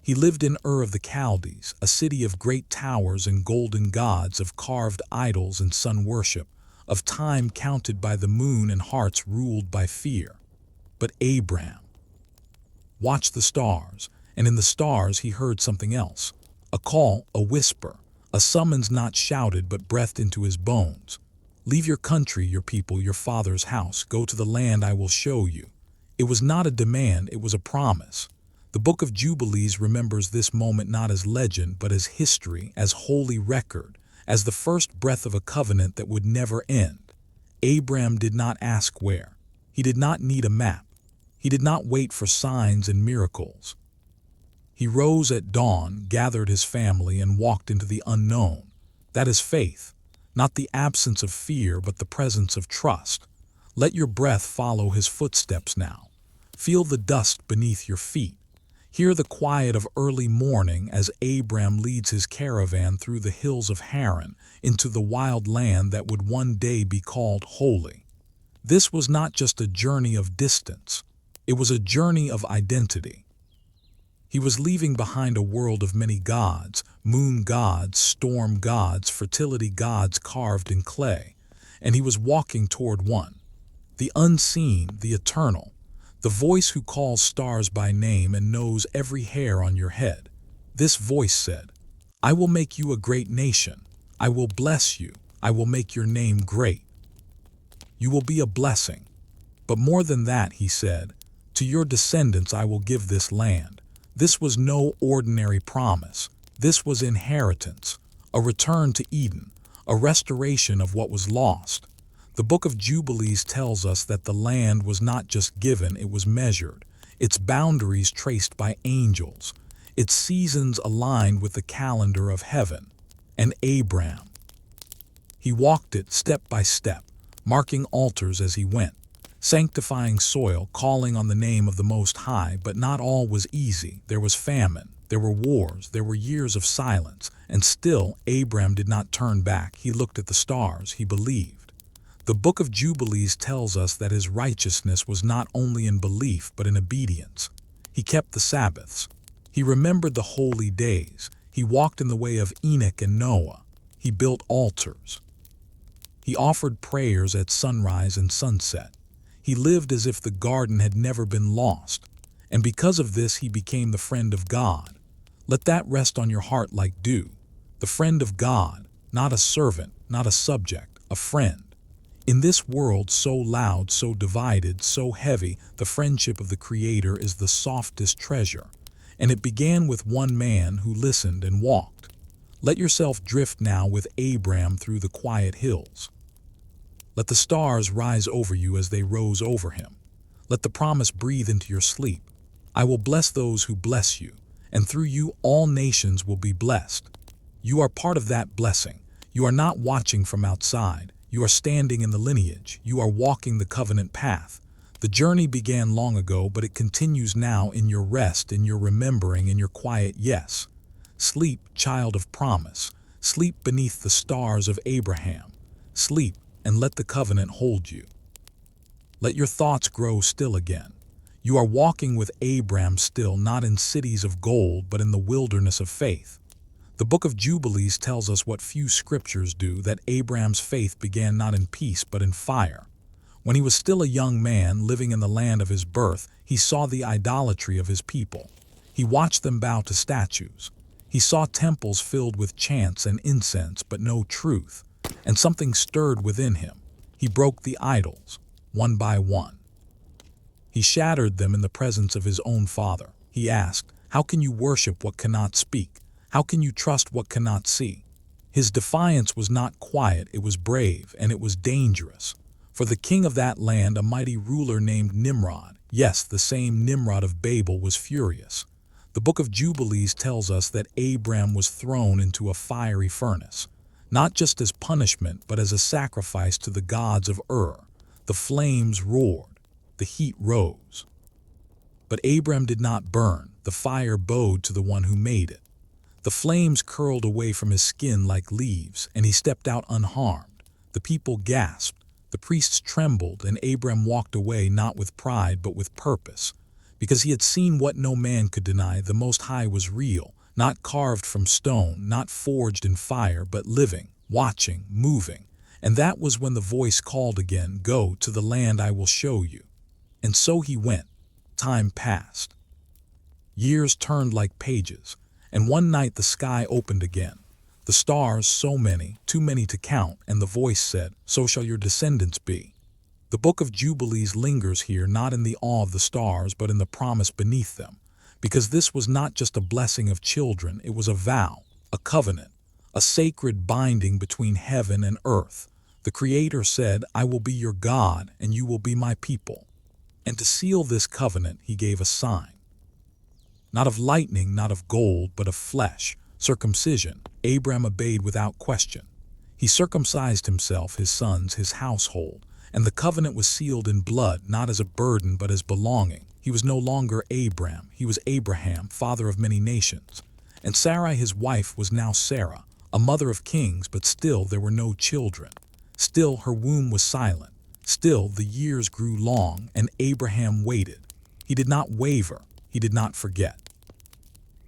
He lived in Ur of the Chaldees, a city of great towers and golden gods, of carved idols and sun worship, of time counted by the moon and hearts ruled by fear. But Abram watched the stars, and in the stars he heard something else, a call, a whisper, a summons not shouted but breathed into his bones. Leave your country, your people, your father's house, go to the land I will show you. It was not a demand, it was a promise. The Book of Jubilees remembers this moment not as legend but as history, as holy record, as the first breath of a covenant that would never end. Abram did not ask where. He did not need a map. He did not wait for signs and miracles. He rose at dawn, gathered his family, and walked into the unknown. That is faith, not the absence of fear but the presence of trust. Let your breath follow his footsteps now. Feel the dust beneath your feet. Hear the quiet of early morning as Abram leads his caravan through the hills of Haran into the wild land that would one day be called holy. This was not just a journey of distance. It was a journey of identity. He was leaving behind a world of many gods, moon gods, storm gods, fertility gods carved in clay, and he was walking toward one, the unseen, the eternal, the voice who calls stars by name and knows every hair on your head. This voice said, I will make you a great nation. I will bless you. I will make your name great. You will be a blessing. But more than that, he said, to your descendants I will give this land. This was no ordinary promise. This was inheritance, a return to Eden, a restoration of what was lost. The Book of Jubilees tells us that the land was not just given, it was measured, its boundaries traced by angels, its seasons aligned with the calendar of heaven. And Abram, he walked it step by step, marking altars as he went, sanctifying soil, calling on the name of the Most High. But not all was easy. There was famine, there were wars, there were years of silence, and still Abram did not turn back. He looked at the stars, he believed. The The Book of Jubilees tells us that his righteousness was not only in belief but in obedience. He kept the Sabbaths. He remembered the holy days. He walked in the way of Enoch and Noah. He built altars. He offered prayers at sunrise and sunset. He lived as if the garden had never been lost. And because of this, he became the friend of God. Let that rest on your heart like dew. The friend of God, not a servant, not a subject, a friend. In this world so loud, so divided, so heavy, the friendship of the Creator is the softest treasure. And it began with one man who listened and walked. Let yourself drift now with Abram through the quiet hills. Let the stars rise over you as they rose over him. Let the promise breathe into your sleep. I will bless those who bless you, and through you all nations will be blessed. You are part of that blessing. You are not watching from outside. You are standing in the lineage. You are walking the covenant path. The journey began long ago, but it continues now in your rest, in your remembering, in your quiet yes. Sleep, child of promise. Sleep beneath the stars of Abraham. Sleep, and let the covenant hold you. Let your thoughts grow still again. You are walking with Abram still, not in cities of gold, but in the wilderness of faith. The Book of Jubilees tells us what few scriptures do, that Abram's faith began not in peace but in fire. When he was still a young man living in the land of his birth, he saw the idolatry of his people. He watched them bow to statues. He saw temples filled with chants and incense, but no truth. And something stirred within him. He broke the idols, one by one. He shattered them in the presence of his own father. He asked, "How can you worship what cannot speak? How can you trust what cannot see?" His defiance was not quiet, it was brave, and it was dangerous. For the king of that land, a mighty ruler named Nimrod, yes, the same Nimrod of Babel, was furious. The Book of Jubilees tells us that Abram was thrown into a fiery furnace, not just as punishment, but as a sacrifice to the gods of Ur. The flames roared, the heat rose. But Abram did not burn, the fire bowed to the one who made it. The flames curled away from his skin like leaves, and he stepped out unharmed. The people gasped, the priests trembled, and Abram walked away not with pride but with purpose. Because he had seen what no man could deny, the Most High was real, not carved from stone, not forged in fire, but living, watching, moving. And that was when the voice called again, "Go to the land I will show you." And so he went. Time passed. Years turned like pages, and one night the sky opened again. The stars, so many, too many to count, and the voice said, "So shall your descendants be." The Book of Jubilees lingers here, not in the awe of the stars, but in the promise beneath them. Because this was not just a blessing of children, it was a vow, a covenant, a sacred binding between heaven and earth. The Creator said, "I will be your God, and you will be my people." And to seal this covenant, he gave a sign. Not of lightning, not of gold, but of flesh, circumcision. Abram obeyed without question. He circumcised himself, his sons, his household, and the covenant was sealed in blood, not as a burden, but as belonging. He was no longer Abram, he was Abraham, father of many nations. And Sarai, his wife, was now Sarah, a mother of kings, but still there were no children. Still her womb was silent. Still the years grew long, and Abraham waited. He did not waver, he did not forget.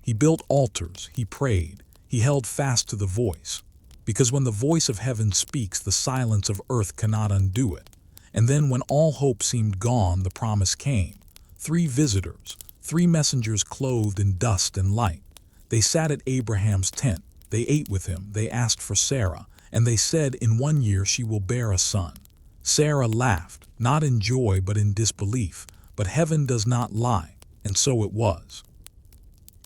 He built altars, he prayed, he held fast to the voice. Because when the voice of heaven speaks, the silence of earth cannot undo it. And then when all hope seemed gone, the promise came. 3 visitors, 3 messengers clothed in dust and light. They sat at Abraham's tent, they ate with him, they asked for Sarah, and they said, "In 1 year she will bear a son." Sarah laughed, not in joy but in disbelief, but heaven does not lie, and so it was.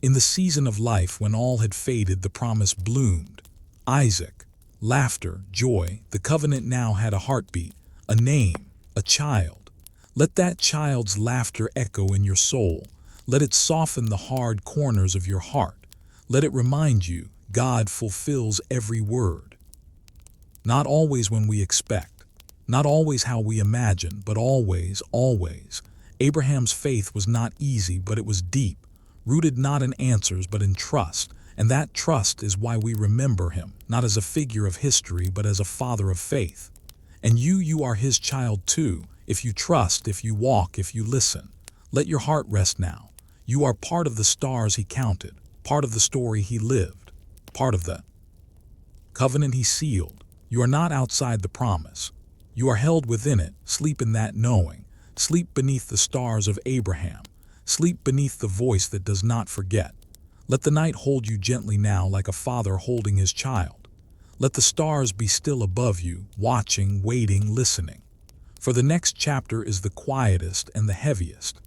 In the season of life when all had faded, the promise bloomed. Isaac, laughter, joy, the covenant now had a heartbeat, a name, a child. Let that child's laughter echo in your soul. Let it soften the hard corners of your heart. Let it remind you, God fulfills every word. Not always when we expect, not always how we imagine, but always, always. Abraham's faith was not easy, but it was deep, rooted not in answers, but in trust. And that trust is why we remember him, not as a figure of history, but as a father of faith. And you are his child too, if you trust, if you walk, if you listen. Let your heart rest now. You are part of the stars he counted, part of the story he lived, part of the covenant he sealed. You are not outside the promise. You are held within it. Sleep in that knowing. Sleep beneath the stars of Abraham. Sleep beneath the voice that does not forget. Let the night hold you gently now like a father holding his child. Let the stars be still above you, watching, waiting, listening. For the next chapter is the quietest and the heaviest.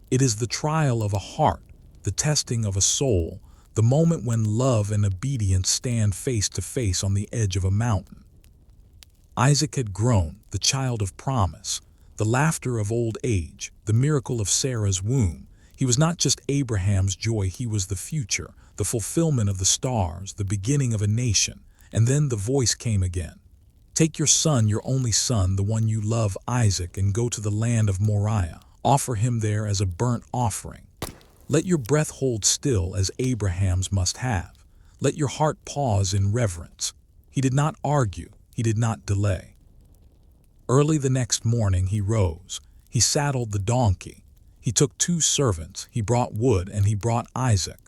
It is the trial of a heart, the testing of a soul, the moment when love and obedience stand face to face on the edge of a mountain. Isaac had grown, the child of promise, the laughter of old age, the miracle of Sarah's womb. He was not just Abraham's joy, he was the future, the fulfillment of the stars, the beginning of a nation. And then the voice came again. Take your son, your only son, the one you love, Isaac, and go to the land of Moriah. Offer him there as a burnt offering. Let your breath hold still as Abraham's must have. Let your heart pause in reverence. He did not argue. He did not delay. Early the next morning he rose. He saddled the donkey. He took 2 servants. He brought wood and he brought Isaac.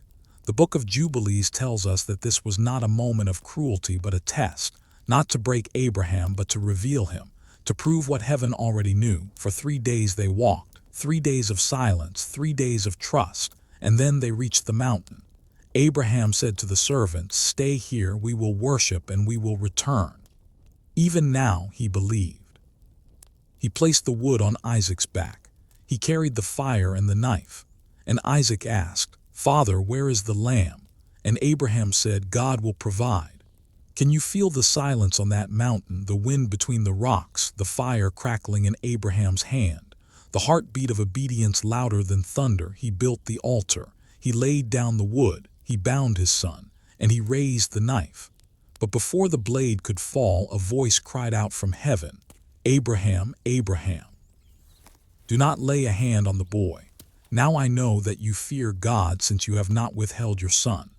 The Book of Jubilees tells us that this was not a moment of cruelty but a test, not to break Abraham but to reveal him, to prove what heaven already knew. For 3 days they walked, 3 days of silence, 3 days of trust, and then they reached the mountain. Abraham said to the servants, "Stay here, we will worship and we will return." Even now he believed. He placed the wood on Isaac's back. He carried the fire and the knife. And Isaac asked, "Father, where is the lamb?" And Abraham said, "God will provide." Can you feel the silence on that mountain, the wind between the rocks, the fire crackling in Abraham's hand, the heartbeat of obedience louder than thunder? He built the altar. He laid down the wood. He bound his son, and he raised the knife. But before the blade could fall, a voice cried out from heaven, "Abraham, Abraham, do not lay a hand on the boy. Now I know that you fear God, since you have not withheld your son."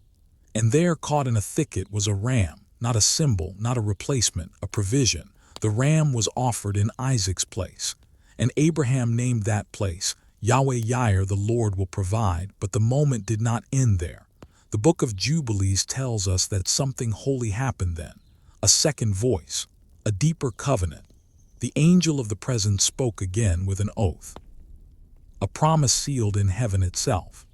And there, caught in a thicket, was a ram, not a symbol, not a replacement, a provision. The ram was offered in Isaac's place. And Abraham named that place Yahweh Yireh, the Lord will provide. But the moment did not end there. The Book of Jubilees tells us that something holy happened then. A second voice, a deeper covenant. The angel of the presence spoke again with an oath. A promise sealed in heaven itself.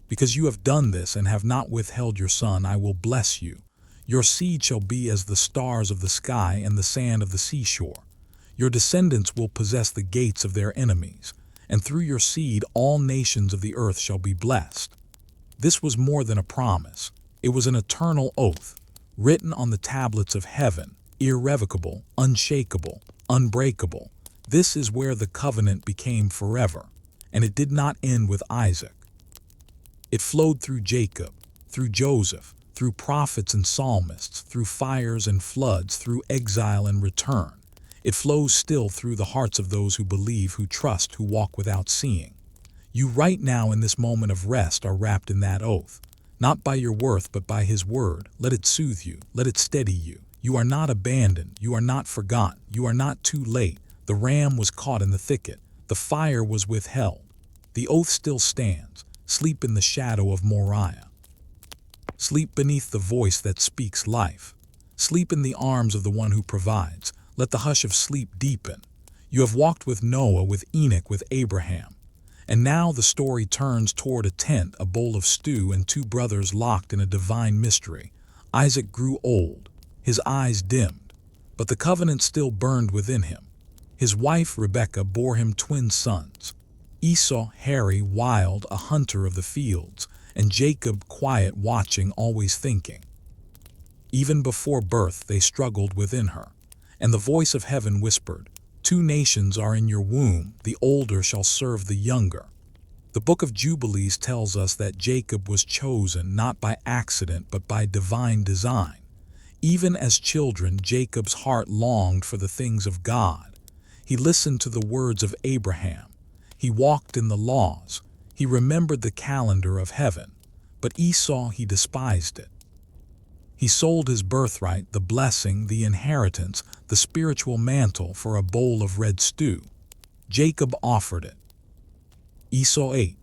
"Because you have done this and have not withheld your son, I will bless you. Your seed shall be as the stars of the sky and the sand of the seashore. Your descendants will possess the gates of their enemies, and through your seed all nations of the earth shall be blessed." This was more than a promise. It was an eternal oath, written on the tablets of heaven, irrevocable, unshakable, unbreakable. This is where the covenant became forever. And it did not end with Isaac. It flowed through Jacob, through Joseph, through prophets and psalmists, through fires and floods, through exile and return. It flows still through the hearts of those who believe, who trust, who walk without seeing. You right now in this moment of rest are wrapped in that oath, not by your worth but by his word. Let it soothe you, let it steady you. You are not abandoned, you are not forgotten, you are not too late. The ram was caught in the thicket, the fire was withheld. The oath still stands. Sleep in the shadow of Moriah. Sleep beneath the voice that speaks life. Sleep in the arms of the one who provides. Let the hush of sleep deepen. You have walked with Noah, with Enoch, with Abraham. And now the story turns toward a tent, a bowl of stew, and 2 brothers locked in a divine mystery. Isaac grew old. His eyes dimmed. But the covenant still burned within him. His wife, Rebekah, bore him twin sons. Esau, hairy, wild, a hunter of the fields, and Jacob, quiet, watching, always thinking. Even before birth they struggled within her, and the voice of heaven whispered, "2 nations are in your womb, the older shall serve the younger." The Book of Jubilees tells us that Jacob was chosen not by accident but by divine design. Even as children, Jacob's heart longed for the things of God. He listened to the words of Abraham. He walked in the laws. He remembered the calendar of heaven. But Esau, he despised it. He sold his birthright, the blessing, the inheritance, the spiritual mantle for a bowl of red stew. Jacob offered it. Esau ate,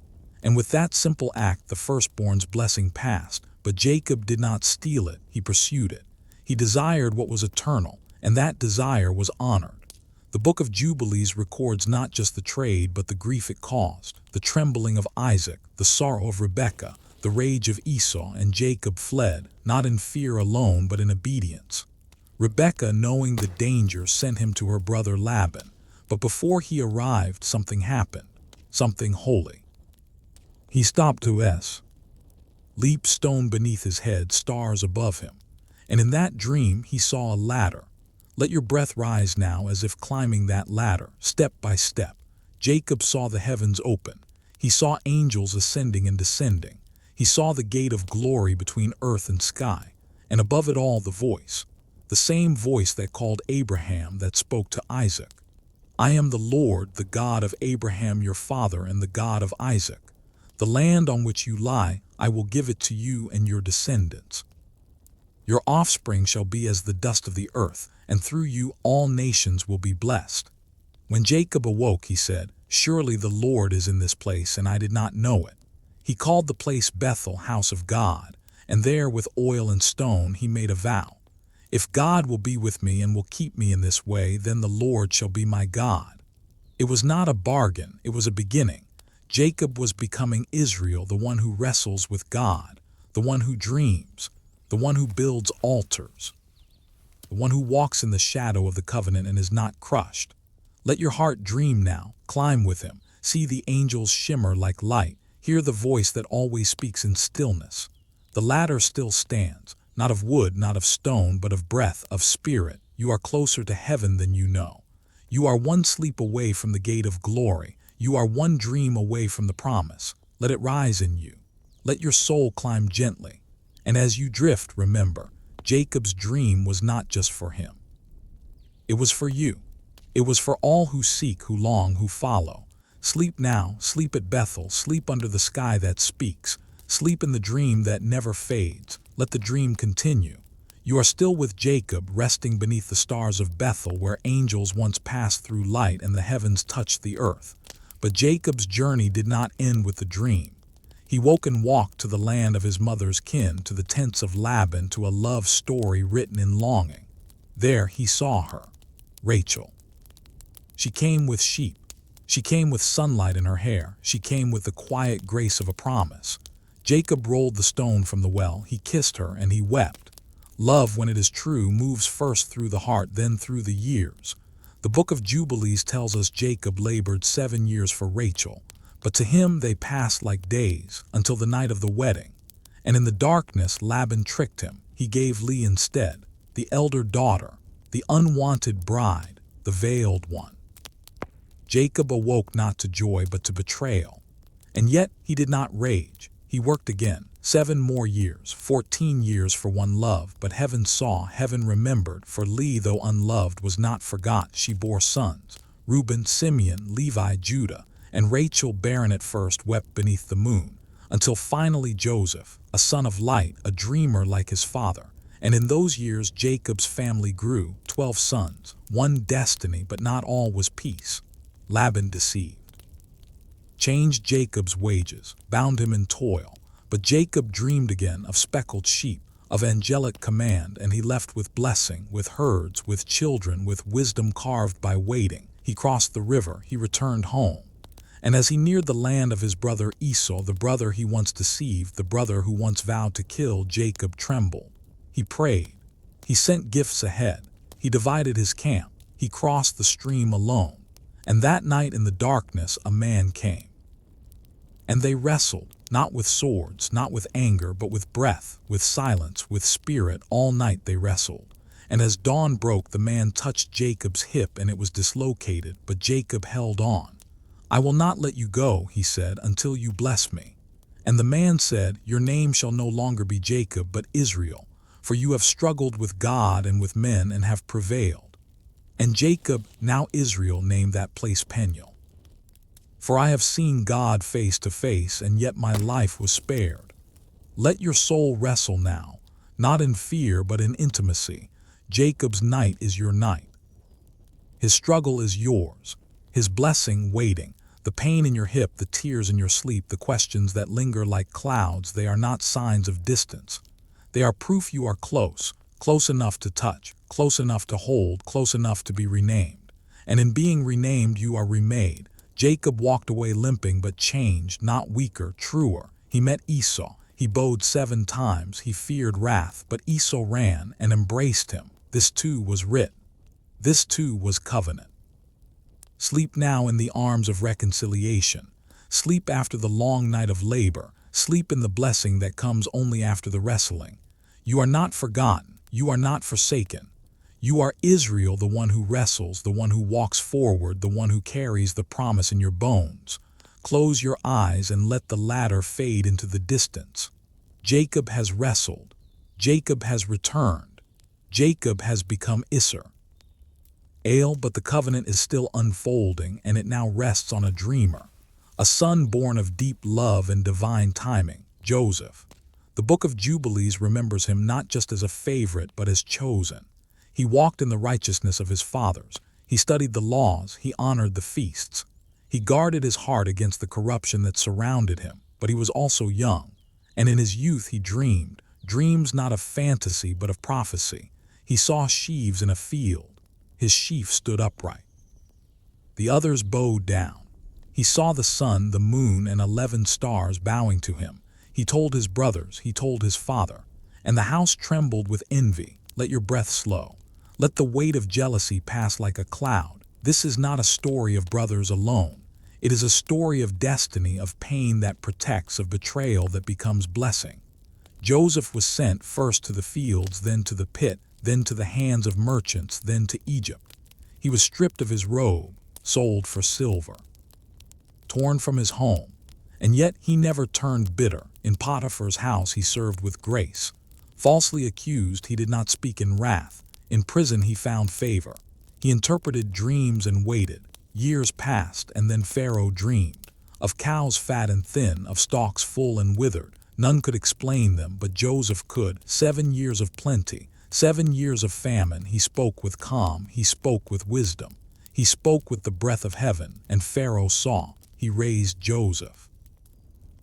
and with that simple act the firstborn's blessing passed. But Jacob did not steal it, he pursued it. He desired what was eternal, and that desire was honored. The Book of Jubilees records not just the trade but the grief it caused, the trembling of Isaac, the sorrow of Rebekah, the rage of Esau, and Jacob fled, not in fear alone but in obedience. Rebekah, knowing the danger, sent him to her brother Laban, but before he arrived something happened, something holy. He stopped to leap, stone beneath his head, stars above him, and in that dream he saw a ladder. Let your breath rise now, as if climbing that ladder, step by step. Jacob saw the heavens open. He saw angels ascending and descending. He saw the gate of glory between earth and sky, and above it all the voice, the same voice that called Abraham, that spoke to Isaac. I am the Lord, the God of Abraham your father and the God of Isaac. The land on which you lie, I will give it to you and your descendants. Your offspring shall be as the dust of the earth, and through you all nations will be blessed. When Jacob awoke, he said, Surely the Lord is in this place, and I did not know it. He called the place Bethel, house of God, and there with oil and stone he made a vow. If God will be with me and will keep me in this way, then the Lord shall be my God. It was not a bargain, it was a beginning. Jacob was becoming Israel, the one who wrestles with God, the one who dreams, the one who builds altars, the one who walks in the shadow of the covenant and is not crushed. Let your heart dream now, climb with him, see the angels shimmer like light, hear the voice that always speaks in stillness. The ladder still stands, not of wood, not of stone, but of breath, of spirit. You are closer to heaven than you know. You are one sleep away from the gate of glory. You are one dream away from the promise. Let it rise in you. Let your soul climb gently. And as you drift, remember, Jacob's dream was not just for him. It was for you. It was for all who seek, who long, who follow. Sleep now, sleep at Bethel, sleep under the sky that speaks. Sleep in the dream that never fades. Let the dream continue. You are still with Jacob, resting beneath the stars of Bethel, where angels once passed through light and the heavens touched the earth. But Jacob's journey did not end with the dream. He woke and walked to the land of his mother's kin, to the tents of Laban, to a love story written in longing. There he saw her, Rachel. She came with sheep. She came with sunlight in her hair. She came with the quiet grace of a promise. Jacob rolled the stone from the well. He kissed her and he wept. Love, when it is true, moves first through the heart, then through the years. The Book of Jubilees tells us Jacob labored 7 years for Rachel, but to him they passed like days, until the night of the wedding. And in the darkness Laban tricked him. He gave Leah instead, the elder daughter, the unwanted bride, the veiled one. Jacob awoke not to joy but to betrayal. And yet he did not rage. He worked again, 7 more years, 14 years for one love, but heaven saw, heaven remembered, for Leah, though unloved, was not forgot. She bore sons, Reuben, Simeon, Levi, Judah, and Rachel, barren at first, wept beneath the moon, until finally Joseph, a son of light, a dreamer like his father. And in those years Jacob's family grew, 12 sons, one destiny, but not all was peace. Laban deceived, changed Jacob's wages, bound him in toil. But Jacob dreamed again of speckled sheep, of angelic command, and he left with blessing, with herds, with children, with wisdom carved by waiting. He crossed the river, he returned home. And as he neared the land of his brother Esau, the brother he once deceived, the brother who once vowed to kill, Jacob trembled. He prayed. He sent gifts ahead. He divided his camp. He crossed the stream alone. And that night in the darkness a man came. And they wrestled, not with swords, not with anger, but with breath, with silence, with spirit. All night they wrestled. And as dawn broke, the man touched Jacob's hip, and it was dislocated, but Jacob held on. I will not let you go, he said, until you bless me. And the man said, Your name shall no longer be Jacob, but Israel, for you have struggled with God and with men and have prevailed. And Jacob, now Israel, named that place Peniel. For I have seen God face to face, and yet my life was spared. Let your soul wrestle now. not in fear but in intimacy. Jacob's night is your night. His struggle is yours, his blessing waiting. The pain in your hip, the tears in your sleep, the questions that linger like clouds, they are not signs of distance. They are proof you are close, close enough to touch, close enough to hold, close enough to be renamed. And in being renamed, you are remade. Jacob walked away limping but changed, not weaker, truer. He met Esau. He bowed 7 times. He feared wrath, but Esau ran and embraced him. This too was writ. This too was covenant. Sleep now in the arms of reconciliation. Sleep after the long night of labor. Sleep in the blessing that comes only after the wrestling. You are not forgotten. You are not forsaken. You are Israel, the one who wrestles, the one who walks forward, the one who carries the promise in your bones. Close your eyes and let the ladder fade into the distance. Jacob has wrestled. Jacob has returned. Jacob has become Isser. But the covenant is still unfolding, and it now rests on a dreamer, a son born of deep love and divine timing, Joseph. The Book of Jubilees remembers him not just as a favorite but as chosen. He walked in the righteousness of his fathers. He studied the laws. He honored the feasts. He guarded his heart against the corruption that surrounded him, but he was also young. And in his youth he dreamed, dreams not of fantasy but of prophecy. He saw sheaves in a field. His sheaf stood upright. The others bowed down. He saw the sun, the moon, and 11 stars bowing to him. He told his brothers, he told his father, and the house trembled with envy. Let your breath slow. Let the weight of jealousy pass like a cloud. This is not a story of brothers alone. It is a story of destiny, of pain that protects, of betrayal that becomes blessing. Joseph was sent first to the fields, then to the pit, then to the hands of merchants, then to Egypt. He was stripped of his robe, sold for silver, torn from his home, and yet he never turned bitter. In Potiphar's house he served with grace. Falsely accused, he did not speak in wrath. In prison he found favor. He interpreted dreams and waited. Years passed, and then Pharaoh dreamed of cows fat and thin, of stalks full and withered. None could explain them, but Joseph could. 7 years of plenty, 7 years of famine. He spoke with calm, he spoke with wisdom. He spoke with the breath of heaven, and Pharaoh saw. He raised Joseph.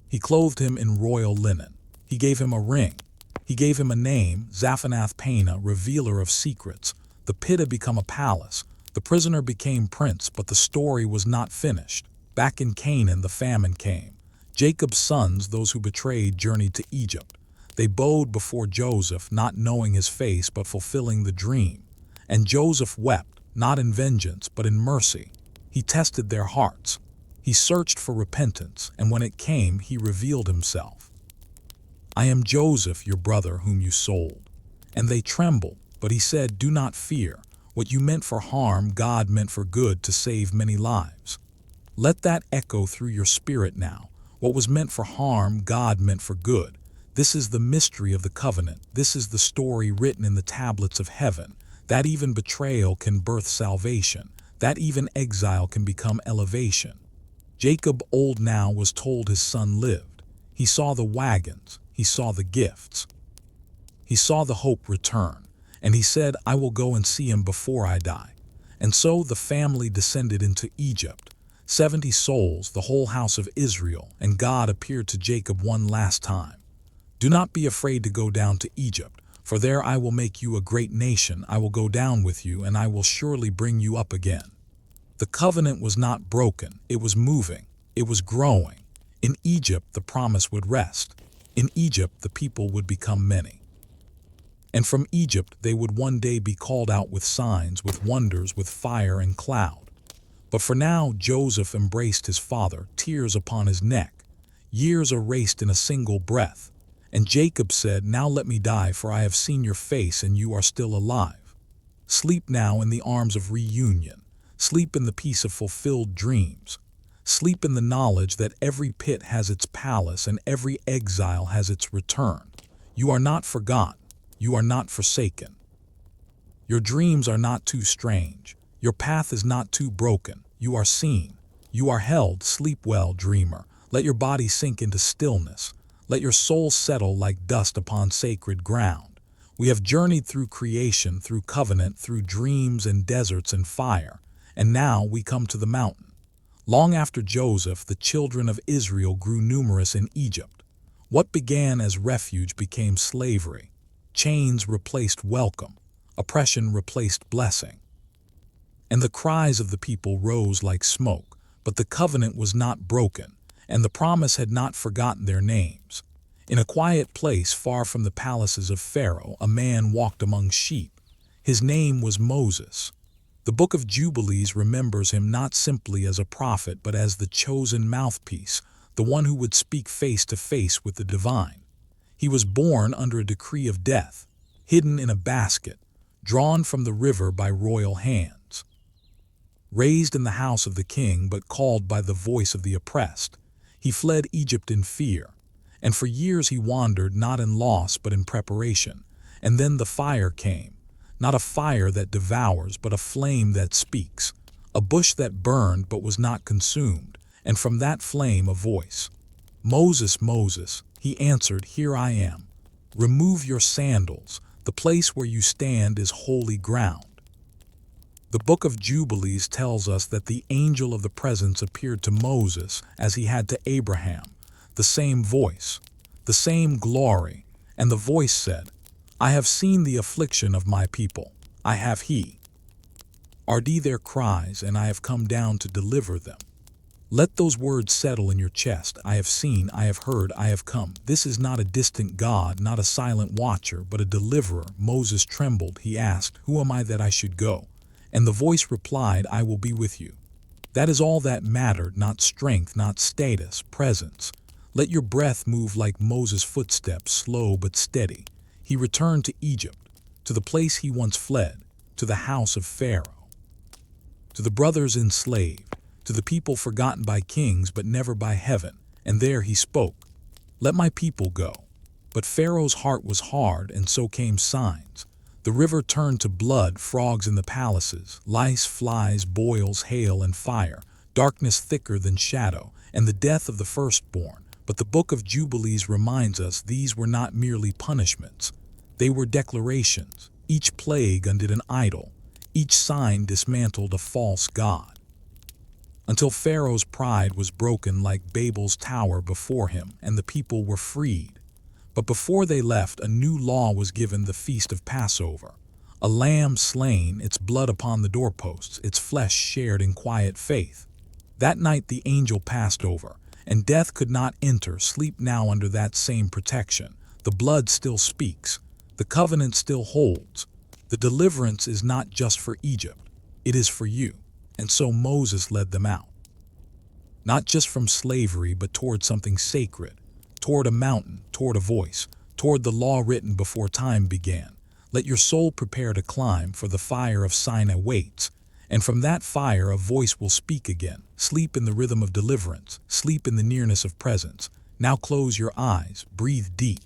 He clothed him in royal linen. He gave him a ring. He gave him a name, Zaphanath-Paneah, revealer of secrets. The pit had become a palace. The prisoner became prince, but the story was not finished. Back in Canaan, the famine came. Jacob's sons, those who betrayed, journeyed to Egypt. They bowed before Joseph, not knowing his face, but fulfilling the dream. And Joseph wept, not in vengeance, but in mercy. He tested their hearts. He searched for repentance, and when it came, he revealed himself. I am Joseph, your brother, whom you sold. And they trembled, but he said, do not fear. What you meant for harm, God meant for good, to save many lives. Let that echo through your spirit now. What was meant for harm, God meant for good. This is the mystery of the covenant. This is the story written in the tablets of heaven, that even betrayal can birth salvation, that even exile can become elevation. Jacob, old now, was told his son lived. He saw the wagons. He saw the gifts. He saw the hope return. And he said, I will go and see him before I die. And so the family descended into Egypt. 70 souls, the whole house of Israel, and God appeared to Jacob one last time. Do not be afraid to go down to Egypt, for there I will make you a great nation. I will go down with you, and I will surely bring you up again. The covenant was not broken. It was moving. It was growing. In Egypt, the promise would rest. In Egypt, the people would become many. And from Egypt, they would one day be called out with signs, with wonders, with fire and cloud. But for now, Joseph embraced his father, tears upon his neck, years erased in a single breath. And Jacob said, now let me die, for I have seen your face and you are still alive. Sleep now in the arms of reunion. Sleep in the peace of fulfilled dreams. Sleep in the knowledge that every pit has its palace and every exile has its return. You are not forgotten. You are not forsaken. Your dreams are not too strange. Your path is not too broken. You are seen. You are held. Sleep well, dreamer. Let your body sink into stillness. Let your soul settle like dust upon sacred ground. We have journeyed through creation, through covenant, through dreams and deserts and fire, and now we come to the mountain. Long after Joseph, the children of Israel grew numerous in Egypt. What began as refuge became slavery. Chains replaced welcome. Oppression replaced blessing. And the cries of the people rose like smoke, but the covenant was not broken, and the promise had not forgotten their names. In a quiet place far from the palaces of Pharaoh, a man walked among sheep. His name was Moses. The Book of Jubilees remembers him not simply as a prophet, but as the chosen mouthpiece, the one who would speak face to face with the divine. He was born under a decree of death, hidden in a basket, drawn from the river by royal hands. Raised in the house of the king, but called by the voice of the oppressed, he fled Egypt in fear. And for years he wandered, not in loss but in preparation. And then the fire came, not a fire that devours, but a flame that speaks, a bush that burned but was not consumed, and from that flame a voice. "Moses, Moses," he answered, "here I am. Remove your sandals, the place where you stand is holy ground." The Book of Jubilees tells us that the angel of the presence appeared to Moses as he had to Abraham, the same voice, the same glory, and the voice said, "I have seen the affliction of my people, I have heard their cries, and I have come down to deliver them." Let those words settle in your chest. I have seen, I have heard, I have come. This is not a distant God, not a silent watcher, but a deliverer. Moses trembled. He asked, "Who am I that I should go?" And the voice replied, "I will be with you." That is all that mattered, not strength, not status, presence. Let your breath move like Moses' footsteps, slow but steady. He returned to Egypt, to the place he once fled, to the house of Pharaoh, to the brothers enslaved, to the people forgotten by kings but never by heaven. And there he spoke, "Let my people go." But Pharaoh's heart was hard, and so came signs. The river turned to blood, frogs in the palaces, lice, flies, boils, hail, and fire, darkness thicker than shadow, and the death of the firstborn. But the Book of Jubilees reminds us these were not merely punishments. They were declarations. Each plague undid an idol. Each sign dismantled a false god. Until Pharaoh's pride was broken like Babel's tower before him, and the people were freed. But before they left, a new law was given, the feast of Passover. A lamb slain, its blood upon the doorposts, its flesh shared in quiet faith. That night the angel passed over, and death could not enter. Sleep now under that same protection. The blood still speaks. The covenant still holds. The deliverance is not just for Egypt. It is for you. And so Moses led them out. Not just from slavery, but toward something sacred. Toward a mountain, toward a voice, toward the law written before time began. Let your soul prepare to climb, for the fire of Sinai waits. And from that fire a voice will speak again. Sleep in the rhythm of deliverance. Sleep in the nearness of presence. Now close your eyes. Breathe deep.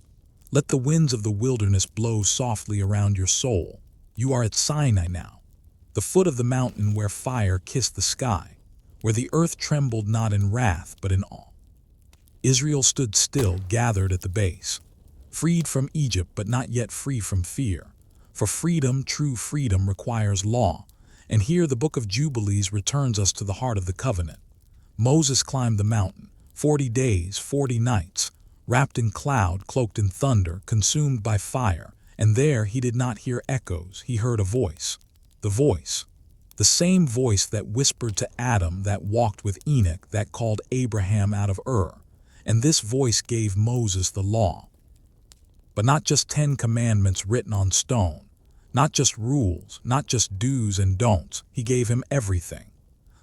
Let the winds of the wilderness blow softly around your soul. You are at Sinai now, the foot of the mountain where fire kissed the sky, where the earth trembled not in wrath but in awe. Israel stood still, gathered at the base, freed from Egypt but not yet free from fear. For freedom, true freedom, requires law. And here the Book of Jubilees returns us to the heart of the covenant. Moses climbed the mountain, 40 days, 40 nights, wrapped in cloud, cloaked in thunder, consumed by fire. And there he did not hear echoes, he heard a voice. The voice, the same voice that whispered to Adam, that walked with Enoch, that called Abraham out of Ur. And this voice gave Moses the law. But not just 10 commandments written on stone, not just rules, not just do's and don'ts. He gave him everything.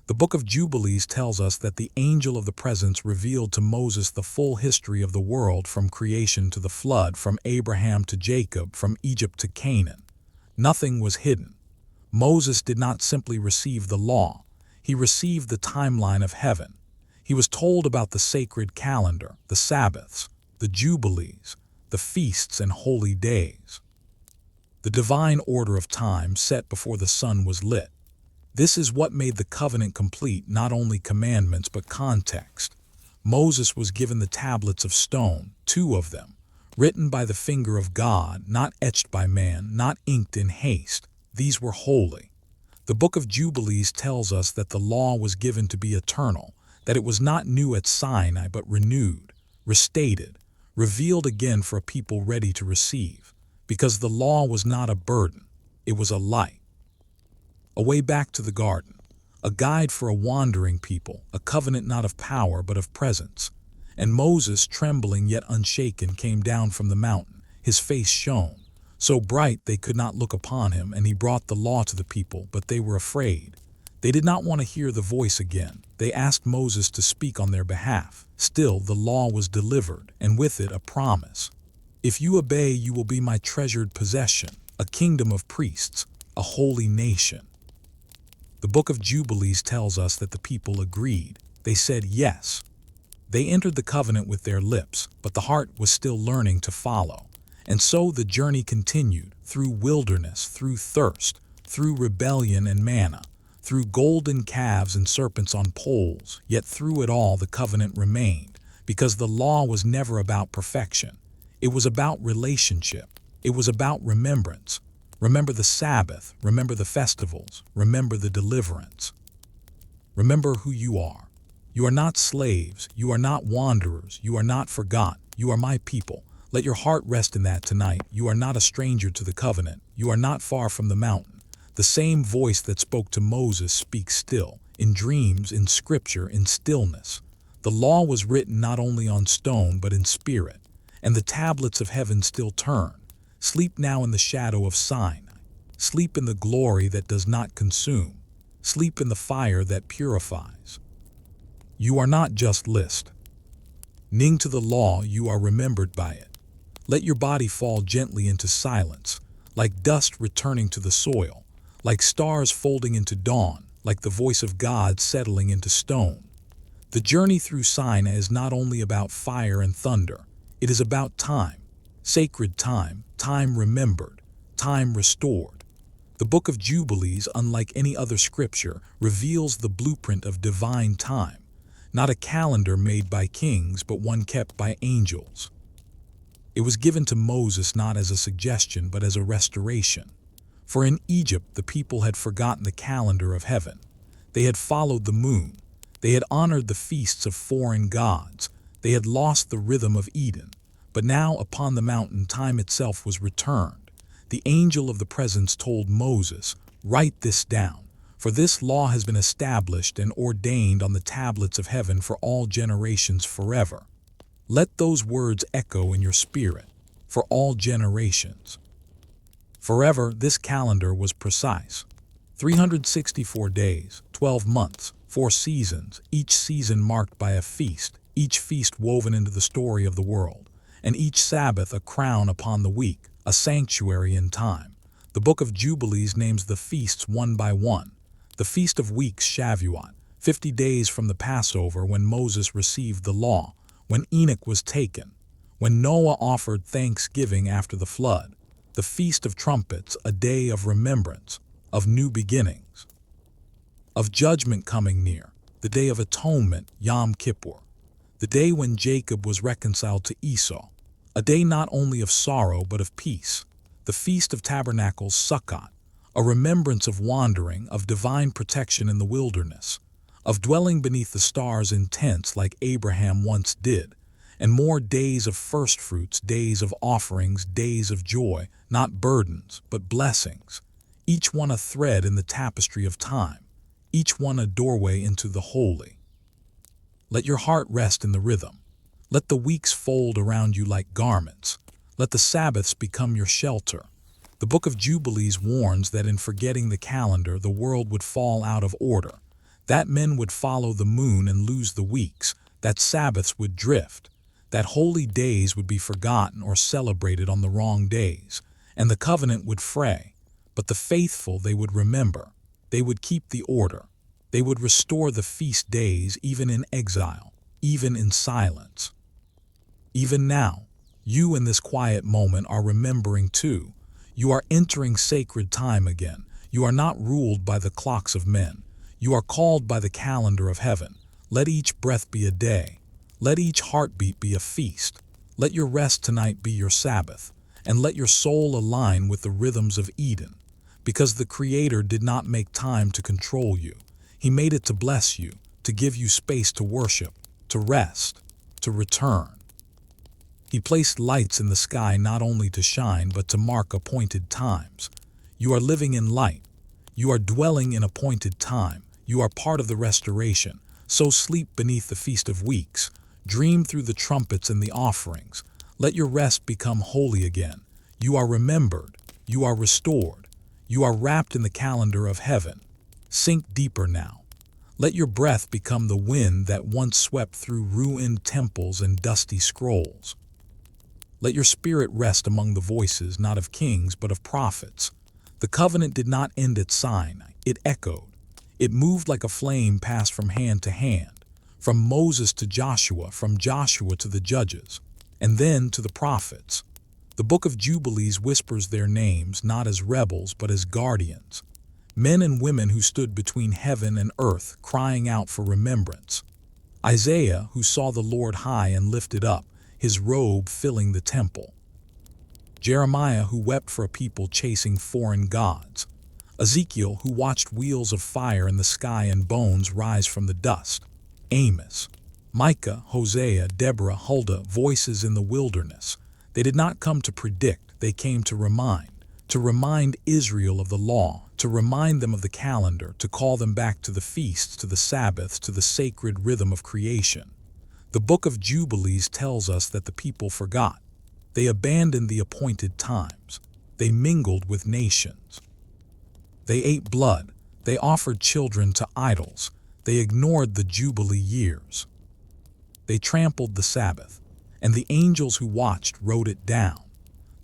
The Book of Jubilees tells us that the angel of the presence revealed to Moses the full history of the world, from creation to the flood, from Abraham to Jacob, from Egypt to Canaan. Nothing was hidden. Moses did not simply receive the law, he received the timeline of heaven. He was told about the sacred calendar, the Sabbaths, the Jubilees, the feasts and holy days. The divine order of time set before the sun was lit. This is what made the covenant complete, not only commandments but context. Moses was given the tablets of stone, 2 of them, written by the finger of God, not etched by man, not inked in haste. These were holy. The Book of Jubilees tells us that the law was given to be eternal, that it was not new at Sinai but renewed, restated, revealed again for a people ready to receive, because the law was not a burden, it was a light. A way back to the garden, a guide for a wandering people, a covenant not of power but of presence. And Moses, trembling yet unshaken, came down from the mountain. His face shone, so bright they could not look upon him, and he brought the law to the people, but they were afraid. They did not want to hear the voice again. They asked Moses to speak on their behalf. Still, the law was delivered, and with it a promise. If you obey, you will be my treasured possession, a kingdom of priests, a holy nation. The Book of Jubilees tells us that the people agreed. They said yes. They entered the covenant with their lips, but the heart was still learning to follow. And so the journey continued, through wilderness, through thirst, through rebellion and manna, through golden calves and serpents on poles, yet through it all the covenant remained, because the law was never about perfection. It was about relationship. It was about remembrance. Remember the Sabbath, remember the festivals, remember the deliverance. Remember who you are. You are not slaves, you are not wanderers, you are not forgotten, you are my people. Let your heart rest in that tonight. You are not a stranger to the covenant, you are not far from the mountain. The same voice that spoke to Moses speaks still, in dreams, in scripture, in stillness. The law was written not only on stone but in spirit, and the tablets of heaven still turn. Sleep now in the shadow of Sinai. Sleep in the glory that does not consume. Sleep in the fire that purifies. You are not just listened to the law, you are remembered by it. Let your body fall gently into silence, like dust returning to the soil, like stars folding into dawn, like the voice of God settling into stone. The journey through Sinai is not only about fire and thunder, it is about time, sacred time, time remembered, time restored. The Book of Jubilees, unlike any other scripture, reveals the blueprint of divine time, not a calendar made by kings, but one kept by angels. It was given to Moses not as a suggestion, but as a restoration. For in Egypt, the people had forgotten the calendar of heaven. They had followed the moon. They had honored the feasts of foreign gods. They had lost the rhythm of Eden. But now upon the mountain time itself was returned. The angel of the presence told Moses, "Write this down, for this law has been established and ordained on the tablets of heaven for all generations forever." Let those words echo in your spirit, for all generations. Forever, this calendar was precise. 364 days, 12 months, 4 seasons, each season marked by a feast, each feast woven into the story of the world, and each Sabbath a crown upon the week, a sanctuary in time. The Book of Jubilees names the feasts one by one. The Feast of Weeks, Shavuot, 50 days from the Passover when Moses received the law, when Enoch was taken, when Noah offered thanksgiving after the flood. The Feast of Trumpets, a day of remembrance, of new beginnings, of judgment coming near, the Day of Atonement, Yom Kippur, the day when Jacob was reconciled to Esau, a day not only of sorrow but of peace. The Feast of Tabernacles, Sukkot, a remembrance of wandering, of divine protection in the wilderness, of dwelling beneath the stars in tents like Abraham once did, and more days of firstfruits, days of offerings, days of joy, not burdens, but blessings, each one a thread in the tapestry of time, each one a doorway into the holy. Let your heart rest in the rhythm. Let the weeks fold around you like garments. Let the Sabbaths become your shelter. The Book of Jubilees warns that in forgetting the calendar, the world would fall out of order, that men would follow the moon and lose the weeks, that Sabbaths would drift, that holy days would be forgotten or celebrated on the wrong days, and the covenant would fray. But the faithful they would remember. They would keep the order. They would restore the feast days even in exile, even in silence. Even now, you in this quiet moment are remembering too. You are entering sacred time again. You are not ruled by the clocks of men. You are called by the calendar of heaven. Let each breath be a day. Let each heartbeat be a feast. Let your rest tonight be your Sabbath, and let your soul align with the rhythms of Eden, because the Creator did not make time to control you. He made it to bless you, to give you space to worship, to rest, to return. He placed lights in the sky not only to shine but to mark appointed times. You are living in light. You are dwelling in appointed time. You are part of the restoration. So sleep beneath the Feast of Weeks. Dream through the trumpets and the offerings. Let your rest become holy again. You are remembered. You are restored. You are wrapped in the calendar of heaven. Sink deeper now. Let your breath become the wind that once swept through ruined temples and dusty scrolls. Let your spirit rest among the voices not of kings but of prophets. The covenant did not end at Sinai, it echoed. It moved like a flame passed from hand to hand, from Moses to Joshua, from Joshua to the judges, and then to the prophets. The Book of Jubilees whispers their names not as rebels but as guardians, men and women who stood between heaven and earth crying out for remembrance. Isaiah, who saw the Lord high and lifted up, his robe filling the temple. Jeremiah, who wept for a people chasing foreign gods. Ezekiel, who watched wheels of fire in the sky and bones rise from the dust. Amos, Micah, Hosea, Deborah, Huldah, voices in the wilderness. They did not come to predict, they came to remind Israel of the law, to remind them of the calendar, to call them back to the feasts, to the Sabbaths, to the sacred rhythm of creation. The Book of Jubilees tells us that the people forgot. They abandoned the appointed times. They mingled with nations. They ate blood. They offered children to idols. They ignored the Jubilee years. They trampled the Sabbath, and the angels who watched wrote it down.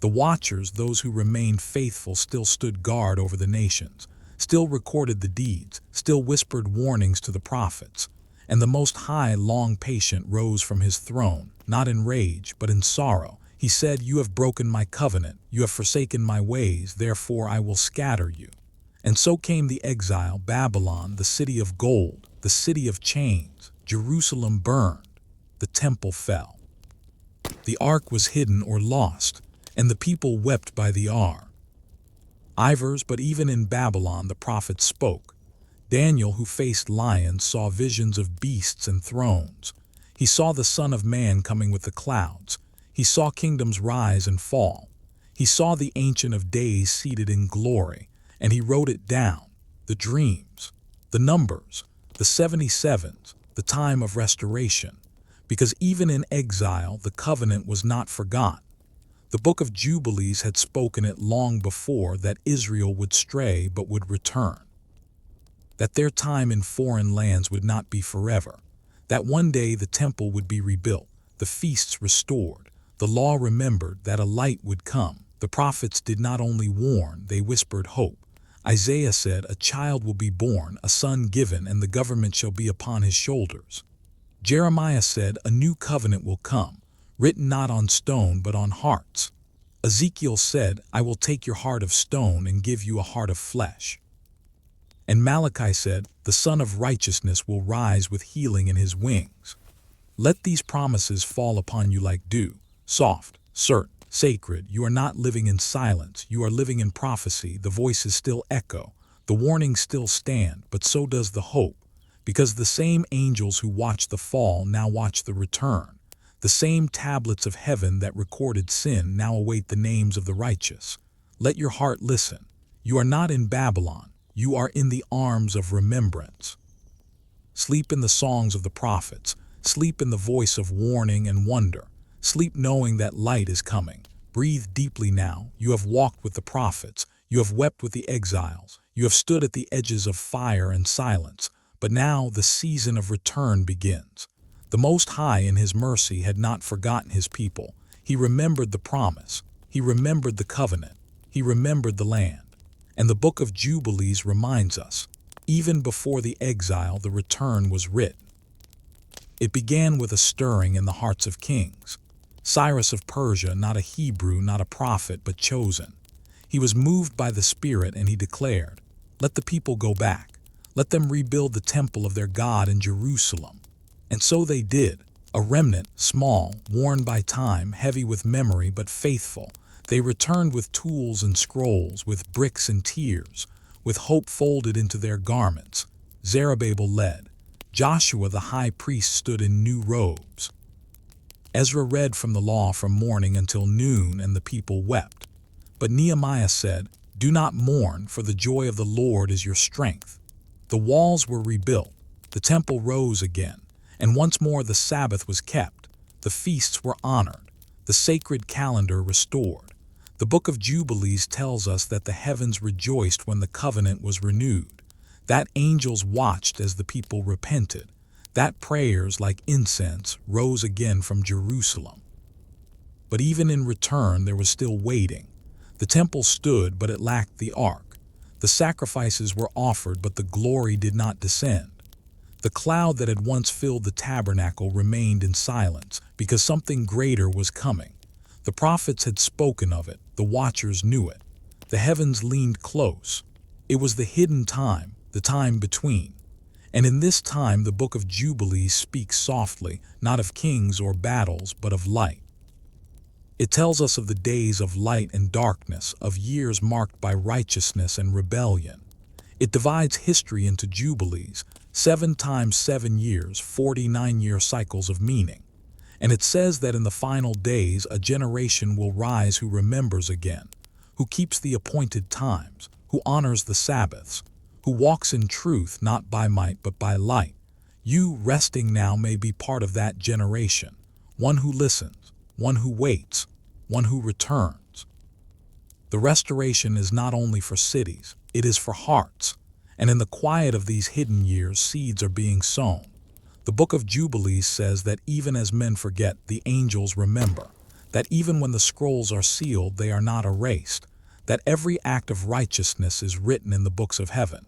The watchers, those who remained faithful, still stood guard over the nations, still recorded the deeds, still whispered warnings to the prophets. And the Most High, long patient, rose from his throne, not in rage, but in sorrow. He said, "You have broken my covenant, you have forsaken my ways, therefore I will scatter you." And so came the exile, Babylon, the city of gold, the city of chains. Jerusalem burned, the temple fell. The ark was hidden or lost, and the people wept by the hour. But even in Babylon the prophets spoke. Daniel, who faced lions, saw visions of beasts and thrones. He saw the Son of Man coming with the clouds. He saw kingdoms rise and fall. He saw the Ancient of Days seated in glory, and he wrote it down, the dreams, the numbers, the 77s, the time of restoration. Because even in exile, the covenant was not forgot. The Book of Jubilees had spoken it long before, that Israel would stray but would return. That their time in foreign lands would not be forever. That one day the temple would be rebuilt, the feasts restored, the law remembered, that a light would come. The prophets did not only warn, they whispered hope. Isaiah said, "A child will be born, a son given, and the government shall be upon his shoulders." Jeremiah said, "A new covenant will come, written not on stone but on hearts." Ezekiel said, "I will take your heart of stone and give you a heart of flesh." And Malachi said, "The Son of Righteousness will rise with healing in his wings." Let these promises fall upon you like dew, soft, certain, sacred. You are not living in silence, you are living in prophecy. The voices still echo, the warnings still stand, but so does the hope, because the same angels who watched the fall now watch the return. The same tablets of heaven that recorded sin now await the names of the righteous. Let your heart listen. You are not in Babylon. You are in the arms of remembrance. Sleep in the songs of the prophets. Sleep in the voice of warning and wonder. Sleep knowing that light is coming. Breathe deeply now. You have walked with the prophets. You have wept with the exiles. You have stood at the edges of fire and silence. But now the season of return begins. The Most High in his mercy had not forgotten his people. He remembered the promise. He remembered the covenant. He remembered the land. And the Book of Jubilees reminds us, even before the exile, the return was written. It began with a stirring in the hearts of kings. Cyrus of Persia, not a Hebrew, not a prophet, but chosen. He was moved by the Spirit, and he declared, "Let the people go back. Let them rebuild the temple of their God in Jerusalem." And so they did. A remnant, small, worn by time, heavy with memory but faithful. They returned with tools and scrolls, with bricks and tears, with hope folded into their garments. Zerubbabel led. Joshua the high priest stood in new robes. Ezra read from the law from morning until noon, and the people wept. But Nehemiah said, "Do not mourn, for the joy of the Lord is your strength." The walls were rebuilt, the temple rose again, and once more the Sabbath was kept, the feasts were honored, the sacred calendar restored. The Book of Jubilees tells us that the heavens rejoiced when the covenant was renewed, that angels watched as the people repented, that prayers like incense rose again from Jerusalem. But even in return there was still waiting. The temple stood, but it lacked the ark. The sacrifices were offered, but the glory did not descend. The cloud that had once filled the tabernacle remained in silence, because something greater was coming. The prophets had spoken of it, the watchers knew it. The heavens leaned close. It was the hidden time, the time between. And in this time the Book of Jubilees speaks softly, not of kings or battles, but of light. It tells us of the days of light and darkness, of years marked by righteousness and rebellion. It divides history into jubilees, 7 times 7 years, 49-year cycles of meaning. And it says that in the final days a generation will rise who remembers again, who keeps the appointed times, who honors the Sabbaths, who walks in truth not by might but by light. You, resting now, may be part of that generation, one who listens, one who waits, one who returns. The restoration is not only for cities, it is for hearts, and in the quiet of these hidden years seeds are being sown. The Book of Jubilees says that even as men forget, the angels remember, that even when the scrolls are sealed, they are not erased, that every act of righteousness is written in the books of heaven.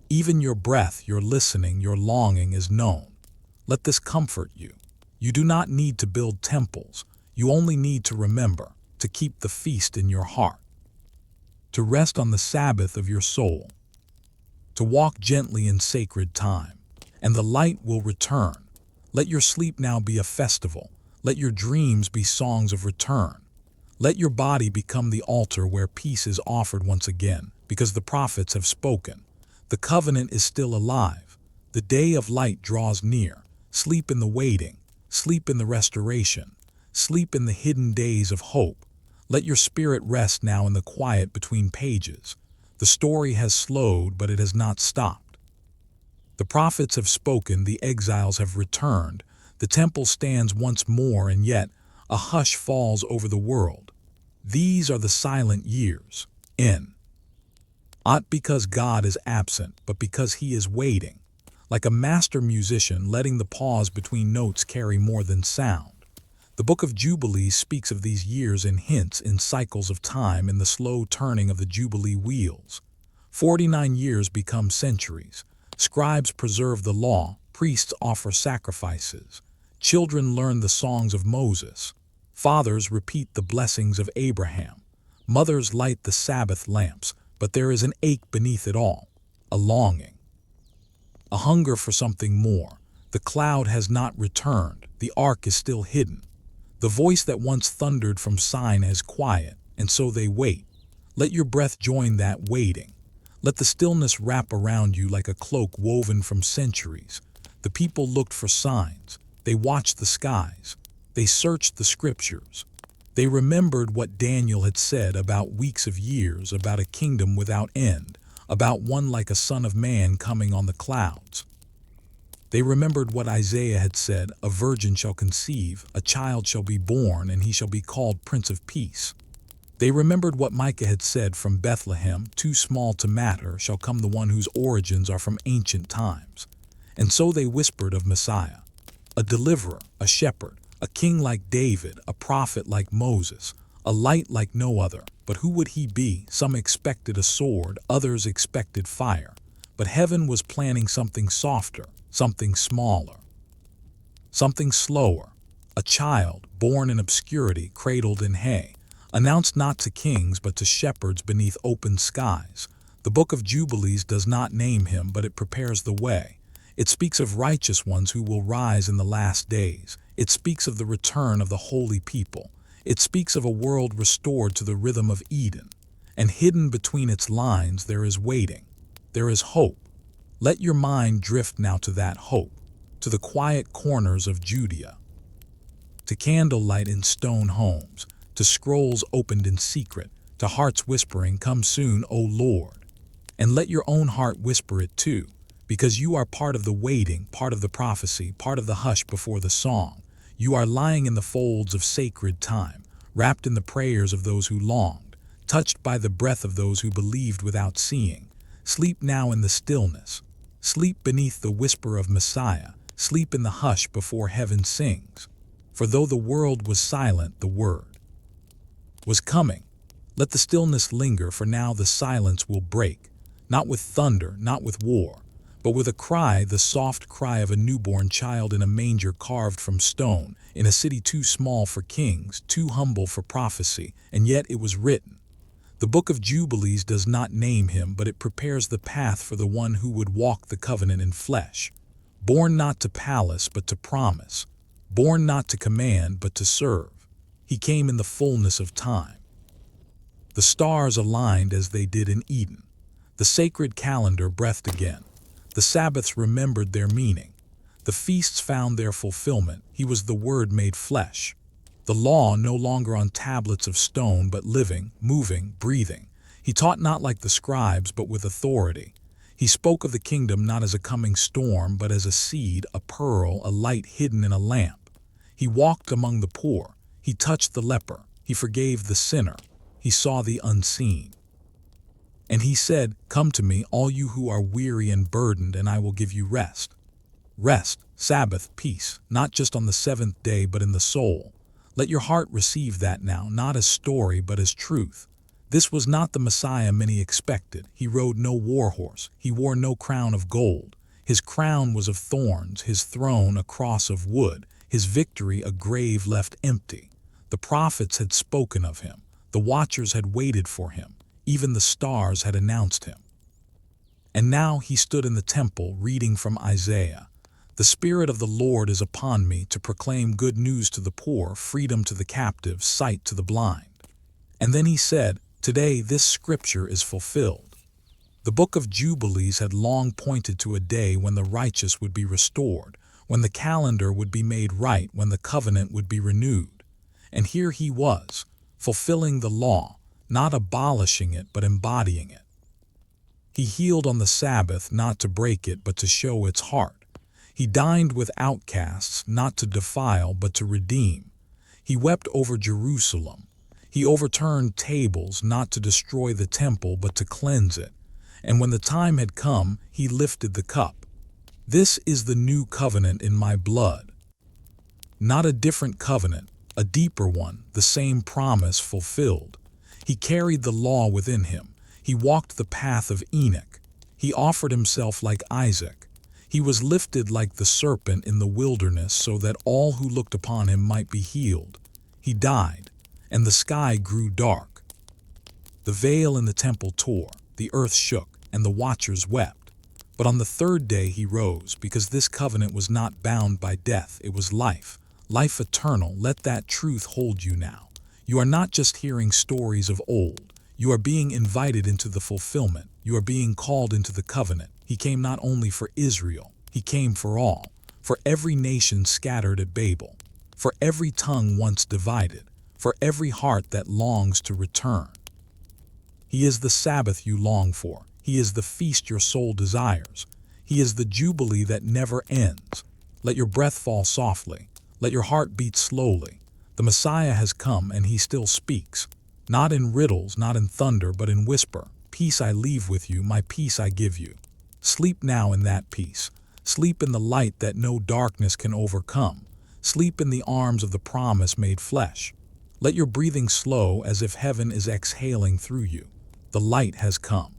Even your breath, your listening, your longing is known. Let this comfort you. You do not need to build temples. You only need to remember, to keep the feast in your heart, to rest on the Sabbath of your soul, to walk gently in sacred time, and the light will return. Let your sleep now be a festival. Let your dreams be songs of return. Let your body become the altar where peace is offered once again, because the prophets have spoken. The covenant is still alive. The day of light draws near. Sleep in the waiting. Sleep in the restoration. Sleep in the hidden days of hope. Let your spirit rest now in the quiet between pages. The story has slowed, but it has not stopped. The prophets have spoken, the exiles have returned, the temple stands once more, and yet a hush falls over the world. These are the silent years. Not because God is absent, but because he is waiting, like a master musician letting the pause between notes carry more than sound. The Book of Jubilees speaks of these years in hints, in cycles of time, in the slow turning of the Jubilee wheels. 49 years become centuries. Scribes preserve the law, priests offer sacrifices. Children learn the songs of Moses. Fathers repeat the blessings of Abraham. Mothers light the Sabbath lamps, but there is an ache beneath it all, a longing, a hunger for something more. The cloud has not returned, the ark is still hidden. The voice that once thundered from Sinai is quiet, and so they wait. Let your breath join that waiting. Let the stillness wrap around you like a cloak woven from centuries. The people looked for signs. They watched the skies. They searched the scriptures. They remembered what Daniel had said about weeks of years, about a kingdom without end, about one like a son of man coming on the clouds. They remembered what Isaiah had said, a virgin shall conceive, a child shall be born, and he shall be called Prince of Peace. They remembered what Micah had said, from Bethlehem, too small to matter, shall come the one whose origins are from ancient times. And so they whispered of Messiah, a deliverer, a shepherd, a king like David, a prophet like Moses, a light like no other. But who would he be? Some expected a sword, others expected fire. But heaven was planning something softer, something smaller, something slower. A child, born in obscurity, cradled in hay, announced not to kings but to shepherds beneath open skies. The Book of Jubilees does not name him, but it prepares the way. It speaks of righteous ones who will rise in the last days. It speaks of the return of the holy people. It speaks of a world restored to the rhythm of Eden. And hidden between its lines there is waiting. There is hope. Let your mind drift now to that hope, to the quiet corners of Judea, to candlelight in stone homes, to scrolls opened in secret, to hearts whispering, "Come soon, O Lord." And let your own heart whisper it too, because you are part of the waiting, part of the prophecy, part of the hush before the song. You are lying in the folds of sacred time, wrapped in the prayers of those who longed, touched by the breath of those who believed without seeing. Sleep now in the stillness. Sleep beneath the whisper of Messiah. Sleep in the hush before heaven sings. For though the world was silent, the word was coming. Let the stillness linger, for now the silence will break, not with thunder, not with war, but with a cry, the soft cry of a newborn child in a manger carved from stone, in a city too small for kings, too humble for prophecy, and yet it was written. The Book of Jubilees does not name him, but it prepares the path for the one who would walk the covenant in flesh. Born not to palace, but to promise. Born not to command, but to serve. He came in the fullness of time. The stars aligned as they did in Eden. The sacred calendar breathed again. The Sabbaths remembered their meaning. The feasts found their fulfillment. He was the Word made flesh. The law no longer on tablets of stone, but living, moving, breathing. He taught not like the scribes, but with authority. He spoke of the kingdom not as a coming storm, but as a seed, a pearl, a light hidden in a lamp. He walked among the poor. He touched the leper. He forgave the sinner. He saw the unseen. And he said, "Come to me, all you who are weary and burdened, and I will give you rest." Rest, Sabbath, peace, not just on the seventh day, but in the soul. Let your heart receive that now, not as story, but as truth. This was not the Messiah many expected. He rode no war horse. He wore no crown of gold. His crown was of thorns, his throne a cross of wood, his victory a grave left empty. The prophets had spoken of him. The watchers had waited for him. Even the stars had announced him. And now he stood in the temple reading from Isaiah. "The Spirit of the Lord is upon me to proclaim good news to the poor, freedom to the captives, sight to the blind." And then he said, "Today this scripture is fulfilled." The Book of Jubilees had long pointed to a day when the righteous would be restored, when the calendar would be made right, when the covenant would be renewed. And here he was, fulfilling the law, not abolishing it, but embodying it. He healed on the Sabbath, not to break it, but to show its heart. He dined with outcasts, not to defile, but to redeem. He wept over Jerusalem. He overturned tables, not to destroy the temple, but to cleanse it. And when the time had come, he lifted the cup. "This is the new covenant in my blood." Not a different covenant, a deeper one, the same promise fulfilled. He carried the law within him. He walked the path of Enoch. He offered himself like Isaac. He was lifted like the serpent in the wilderness so that all who looked upon him might be healed. He died, and the sky grew dark. The veil in the temple tore, the earth shook, and the watchers wept. But on the third day he rose, because this covenant was not bound by death, it was life, life eternal. Let that truth hold you now. You are not just hearing stories of old. You are being invited into the fulfillment. You are being called into the covenant. He came not only for Israel, he came for all, for every nation scattered at Babel, for every tongue once divided, for every heart that longs to return. He is the Sabbath you long for. He is the feast your soul desires. He is the jubilee that never ends. Let your breath fall softly. Let your heart beat slowly. The Messiah has come, and he still speaks. Not in riddles, not in thunder, but in whisper. "Peace I leave with you, my peace I give you." Sleep now in that peace. Sleep in the light that no darkness can overcome. Sleep in the arms of the promise made flesh. Let your breathing slow, as if heaven is exhaling through you. The light has come.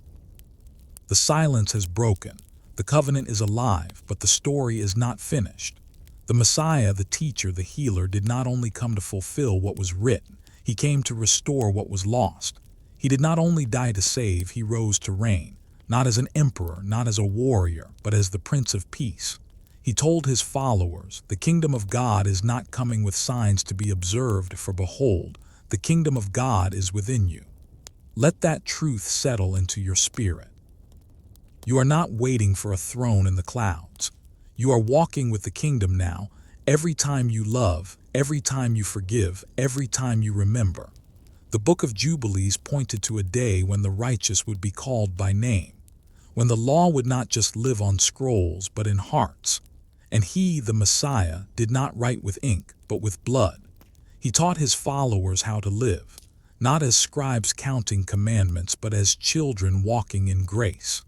The silence has broken. The covenant is alive, but the story is not finished. The Messiah, the teacher, the healer, did not only come to fulfill what was written, he came to restore what was lost. He did not only die to save, he rose to reign. not as an emperor, not as a warrior, but as the Prince of Peace. He told his followers, "The kingdom of God is not coming with signs to be observed, for behold, the kingdom of God is within you." Let that truth settle into your spirit. You are not waiting for a throne in the clouds. You are walking with the kingdom now, every time you love, every time you forgive, every time you remember. The Book of Jubilees pointed to a day when the righteous would be called by name, when the law would not just live on scrolls but in hearts. And he, the Messiah, did not write with ink but with blood. He taught his followers how to live, not as scribes counting commandments but as children walking in grace.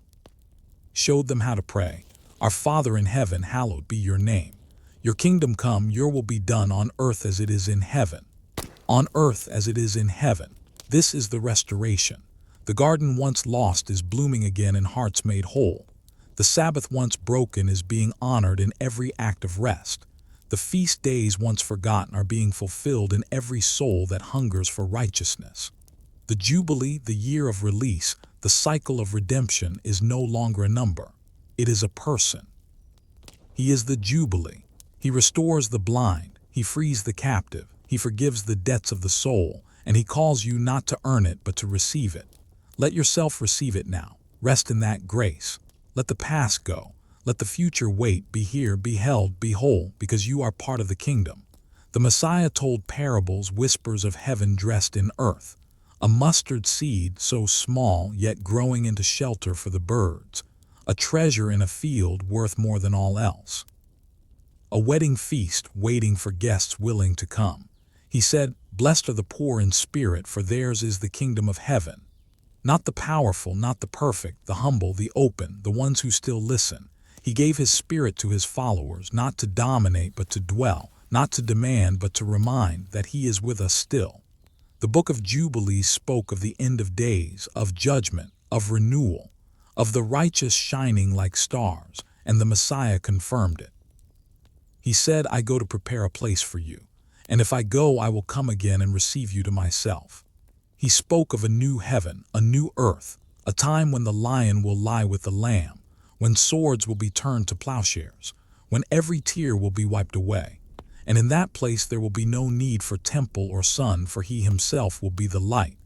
Showed them how to pray. "Our Father in heaven, hallowed be your name. Your kingdom come, your will be done on earth as it is in heaven." On earth as it is in heaven. This is the restoration. The garden once lost is blooming again in hearts made whole. The Sabbath once broken is being honored in every act of rest. The feast days once forgotten are being fulfilled in every soul that hungers for righteousness. The Jubilee, the year of release, the cycle of redemption is no longer a number. It is a person. He is the Jubilee. He restores the blind. He frees the captive. He forgives the debts of the soul. And he calls you not to earn it but to receive it. Let yourself receive it now. Rest in that grace. Let the past go. Let the future wait. Be here, be held, be whole, because you are part of the kingdom. The Messiah told parables, whispers of heaven dressed in earth. A mustard seed so small yet growing into shelter for the birds. A treasure in a field worth more than all else. A wedding feast waiting for guests willing to come. He said, "Blessed are the poor in spirit, for theirs is the kingdom of heaven." Not the powerful, not the perfect, the humble, the open, the ones who still listen. He gave his spirit to his followers, not to dominate but to dwell, not to demand but to remind that he is with us still. The Book of Jubilees spoke of the end of days, of judgment, of renewal, of the righteous shining like stars, and the Messiah confirmed it. He said, "I go to prepare a place for you, and if I go, I will come again and receive you to myself." He spoke of a new heaven, a new earth, a time when the lion will lie with the lamb, when swords will be turned to plowshares, when every tear will be wiped away. And in that place there will be no need for temple or sun, for he himself will be the light.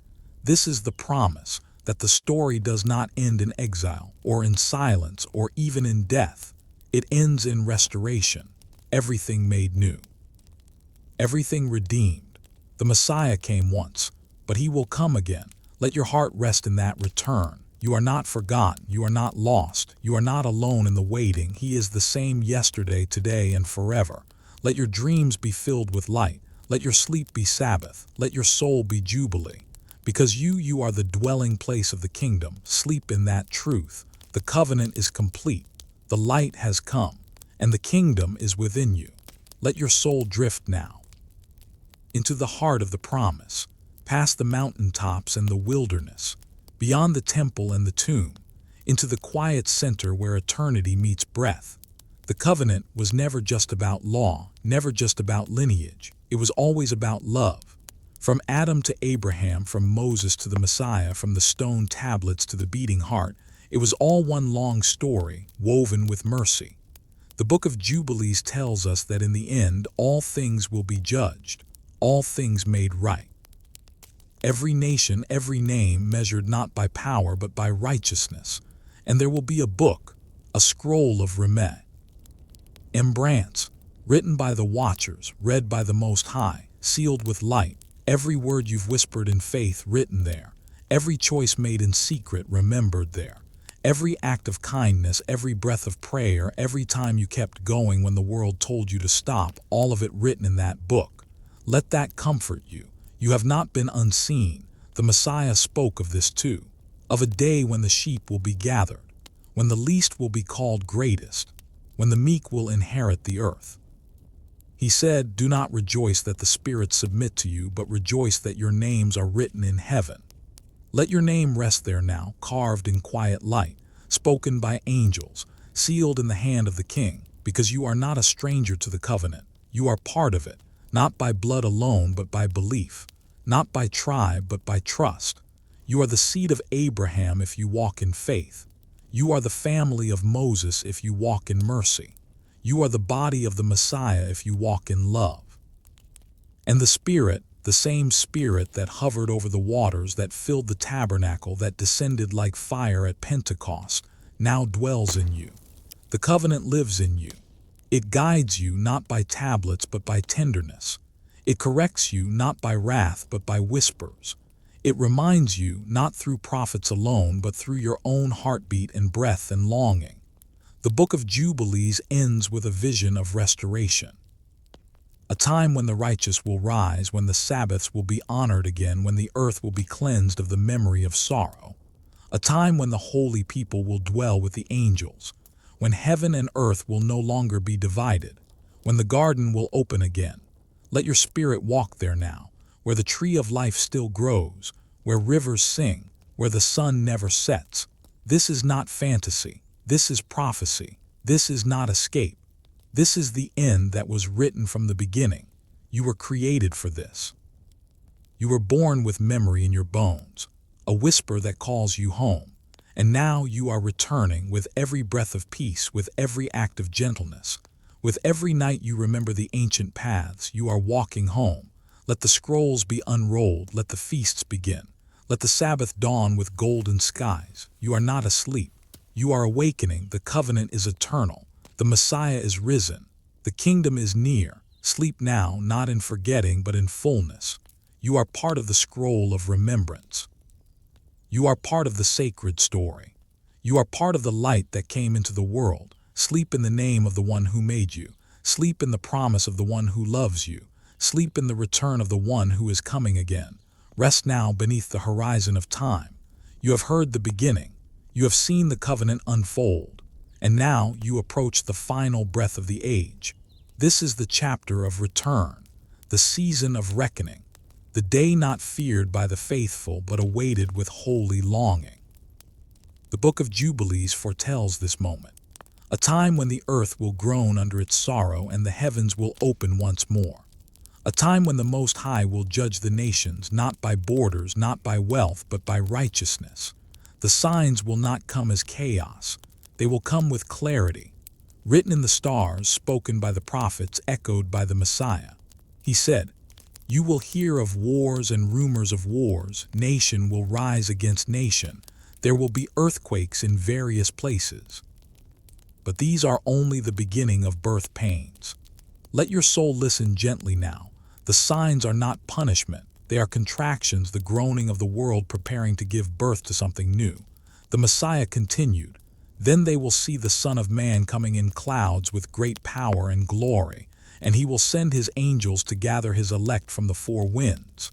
This is the promise, that the story does not end in exile, or in silence, or even in death. It ends in restoration, everything made new. Everything redeemed. The Messiah came once, but he will come again. Let your heart rest in that return. You are not forgotten. You are not lost. You are not alone in the waiting. He is the same yesterday, today, and forever. Let your dreams be filled with light. Let your sleep be Sabbath. Let your soul be Jubilee. Because you are the dwelling place of the kingdom. Sleep in that truth. The covenant is complete. The light has come, and the kingdom is within you. Let your soul drift now into the heart of the promise, past the mountaintops and the wilderness, beyond the temple and the tomb, into the quiet center where eternity meets breath. The covenant was never just about law, never just about lineage. It was always about love. From Adam to Abraham, from Moses to the Messiah, from the stone tablets to the beating heart, it was all one long story, woven with mercy. The Book of Jubilees tells us that in the end, all things will be judged, all things made right. Every nation, every name measured not by power but by righteousness. And there will be a book, a scroll of Remeh, Embrance, written by the watchers, read by the Most High, sealed with light. Every word you've whispered in faith written there. Every choice made in secret remembered there. Every act of kindness, every breath of prayer, every time you kept going when the world told you to stop, all of it written in that book. Let that comfort you. You have not been unseen. The Messiah spoke of this too, of a day when the sheep will be gathered, when the least will be called greatest, when the meek will inherit the earth. He said, "Do not rejoice that the spirits submit to you, but rejoice that your names are written in heaven." Let your name rest there now, carved in quiet light, spoken by angels, sealed in the hand of the King, because you are not a stranger to the covenant. You are part of it, not by blood alone, but by belief, not by tribe, but by trust. You are the seed of Abraham if you walk in faith. You are the family of Moses if you walk in mercy. You are the body of the Messiah if you walk in love. And the Spirit, the same Spirit that hovered over the waters, that filled the tabernacle, that descended like fire at Pentecost, now dwells in you. The covenant lives in you. It guides you not by tablets but by tenderness. It corrects you not by wrath but by whispers. It reminds you not through prophets alone but through your own heartbeat and breath and longing. The Book of Jubilees ends with a vision of restoration. A time when the righteous will rise, when the Sabbaths will be honored again, when the earth will be cleansed of the memory of sorrow. A time when the holy people will dwell with the angels, when heaven and earth will no longer be divided, when the garden will open again. Let your spirit walk there now, where the tree of life still grows, where rivers sing, where the sun never sets. This is not fantasy. This is prophecy. This is not escape. This is the end that was written from the beginning. You were created for this. You were born with memory in your bones, a whisper that calls you home. And now you are returning with every breath of peace, with every act of gentleness. With every night you remember the ancient paths. You are walking home. Let the scrolls be unrolled. Let the feasts begin. Let the Sabbath dawn with golden skies. You are not asleep. You are awakening. The covenant is eternal. The Messiah is risen. The kingdom is near. Sleep now, not in forgetting, but in fullness. You are part of the scroll of remembrance. You are part of the sacred story. You are part of the light that came into the world. Sleep in the name of the one who made you. Sleep in the promise of the one who loves you. Sleep in the return of the one who is coming again. Rest now beneath the horizon of time. You have heard the beginning. You have seen the covenant unfold. And now you approach the final breath of the age. This is the chapter of return, the season of reckoning, the day not feared by the faithful but awaited with holy longing. The Book of Jubilees foretells this moment, a time when the earth will groan under its sorrow and the heavens will open once more. A time when the Most High will judge the nations, not by borders, not by wealth, but by righteousness. The signs will not come as chaos. They will come with clarity, written in the stars, spoken by the prophets, echoed by the Messiah. He said, "You will hear of wars and rumors of wars. Nation will rise against nation. There will be earthquakes in various places." But these are only the beginning of birth pains. Let your soul listen gently now. The signs are not punishment. They are contractions, the groaning of the world preparing to give birth to something new. The Messiah continued, "Then they will see the Son of Man coming in clouds with great power and glory, and he will send his angels to gather his elect from the four winds,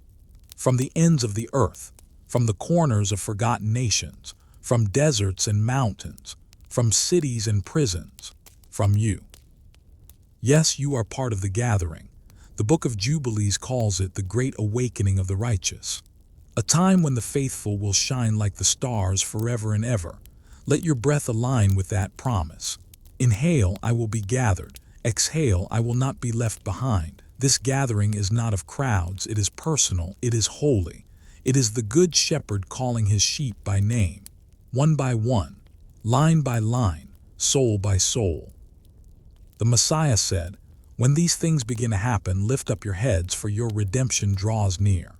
from the ends of the earth, from the corners of forgotten nations, from deserts and mountains, from cities and prisons, from you." Yes, you are part of the gathering. The Book of Jubilees calls it the Great Awakening of the Righteous, a time when the faithful will shine like the stars forever and ever. Let your breath align with that promise. Inhale, I will be gathered. Exhale, I will not be left behind. This gathering is not of crowds, it is personal, it is holy. It is the Good Shepherd calling his sheep by name, one by one, line by line, soul by soul. The Messiah said, "When these things begin to happen, lift up your heads, for your redemption draws near."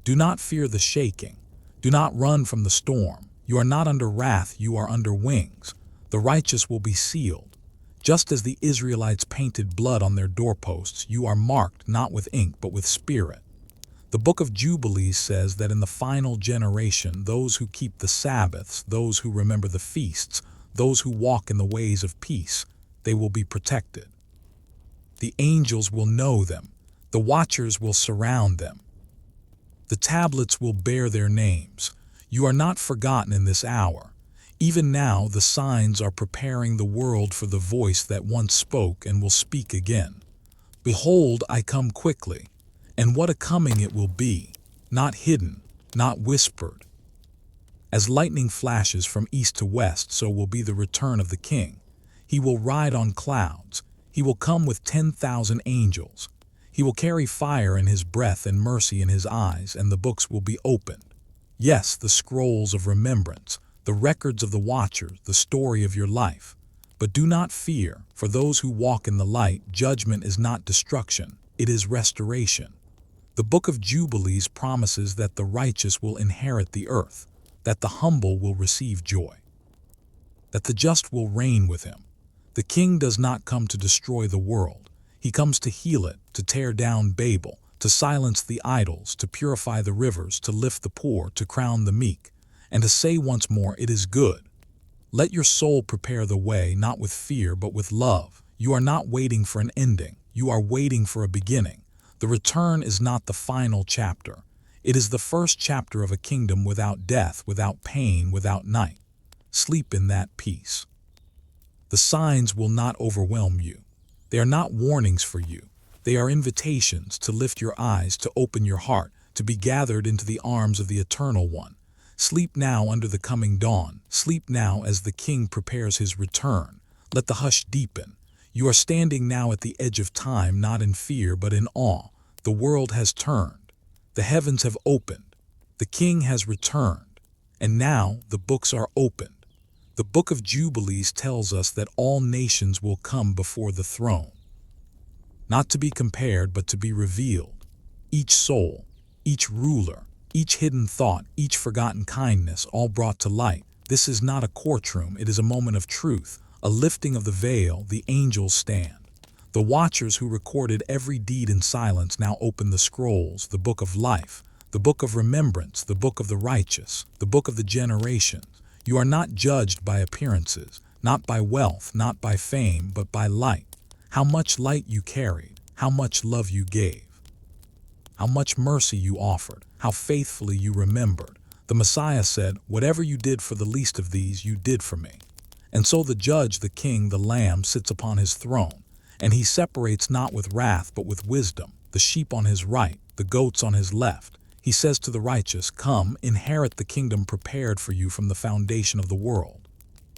Do not fear the shaking. Do not run from the storm. You are not under wrath, you are under wings. The righteous will be sealed. Just as the Israelites painted blood on their doorposts, you are marked not with ink but with spirit. The Book of Jubilees says that in the final generation, those who keep the Sabbaths, those who remember the feasts, those who walk in the ways of peace, they will be protected. The angels will know them. The watchers will surround them. The tablets will bear their names. You are not forgotten in this hour. Even now the signs are preparing the world for the voice that once spoke and will speak again. Behold, I come quickly. And what a coming it will be, not hidden, not whispered. As lightning flashes from east to west, so will be the return of the King. He will ride on clouds. He will come with 10,000 angels. He will carry fire in his breath and mercy in his eyes, and the books will be opened. Yes, the scrolls of remembrance, the records of the watchers, the story of your life. But do not fear, for those who walk in the light, judgment is not destruction, it is restoration. The Book of Jubilees promises that the righteous will inherit the earth, that the humble will receive joy, that the just will reign with him. The king does not come to destroy the world. He comes to heal it, to tear down Babel, to silence the idols, to purify the rivers, to lift the poor, to crown the meek, and to say once more, it is good. Let your soul prepare the way, not with fear, but with love. You are not waiting for an ending. You are waiting for a beginning. The return is not the final chapter. It is the first chapter of a kingdom without death, without pain, without night. Sleep in that peace. The signs will not overwhelm you. They are not warnings for you. They are invitations to lift your eyes, to open your heart, to be gathered into the arms of the Eternal One. Sleep now under the coming dawn. Sleep now as the King prepares his return. Let the hush deepen. You are standing now at the edge of time, not in fear, but in awe. The world has turned. The heavens have opened. The King has returned. And now the books are opened. The Book of Jubilees tells us that all nations will come before the throne. Not to be compared, but to be revealed. Each soul, each ruler, each hidden thought, each forgotten kindness, all brought to light. This is not a courtroom, it is a moment of truth, a lifting of the veil. The angels stand. The watchers who recorded every deed in silence now open the scrolls, the book of life, the book of remembrance, the book of the righteous, the book of the generations. You are not judged by appearances, not by wealth, not by fame, but by light. How much light you carried, how much love you gave, how much mercy you offered, how faithfully you remembered. The Messiah said, "Whatever you did for the least of these, you did for me." And so the judge, the king, the lamb sits upon his throne, and he separates not with wrath but with wisdom, the sheep on his right, the goats on his left. He says to the righteous, "Come, inherit the kingdom prepared for you from the foundation of the world.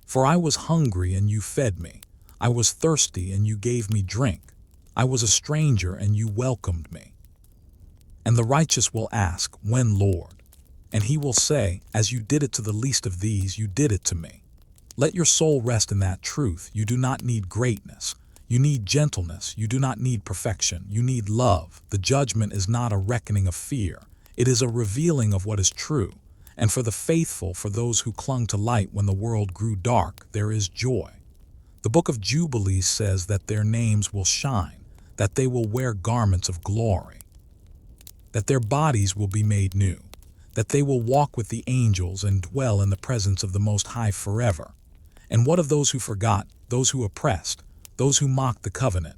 For I was hungry and you fed me. I was thirsty and you gave me drink. I was a stranger and you welcomed me." And the righteous will ask, "When, Lord?" And he will say, "As you did it to the least of these, you did it to me." Let your soul rest in that truth. You do not need greatness. You need gentleness. You do not need perfection. You need love. The judgment is not a reckoning of fear. It is a revealing of what is true. And for the faithful, for those who clung to light when the world grew dark, there is joy. The Book of Jubilees says that their names will shine, that they will wear garments of glory, that their bodies will be made new, that they will walk with the angels and dwell in the presence of the Most High forever. And what of those who forgot, those who oppressed, those who mocked the covenant,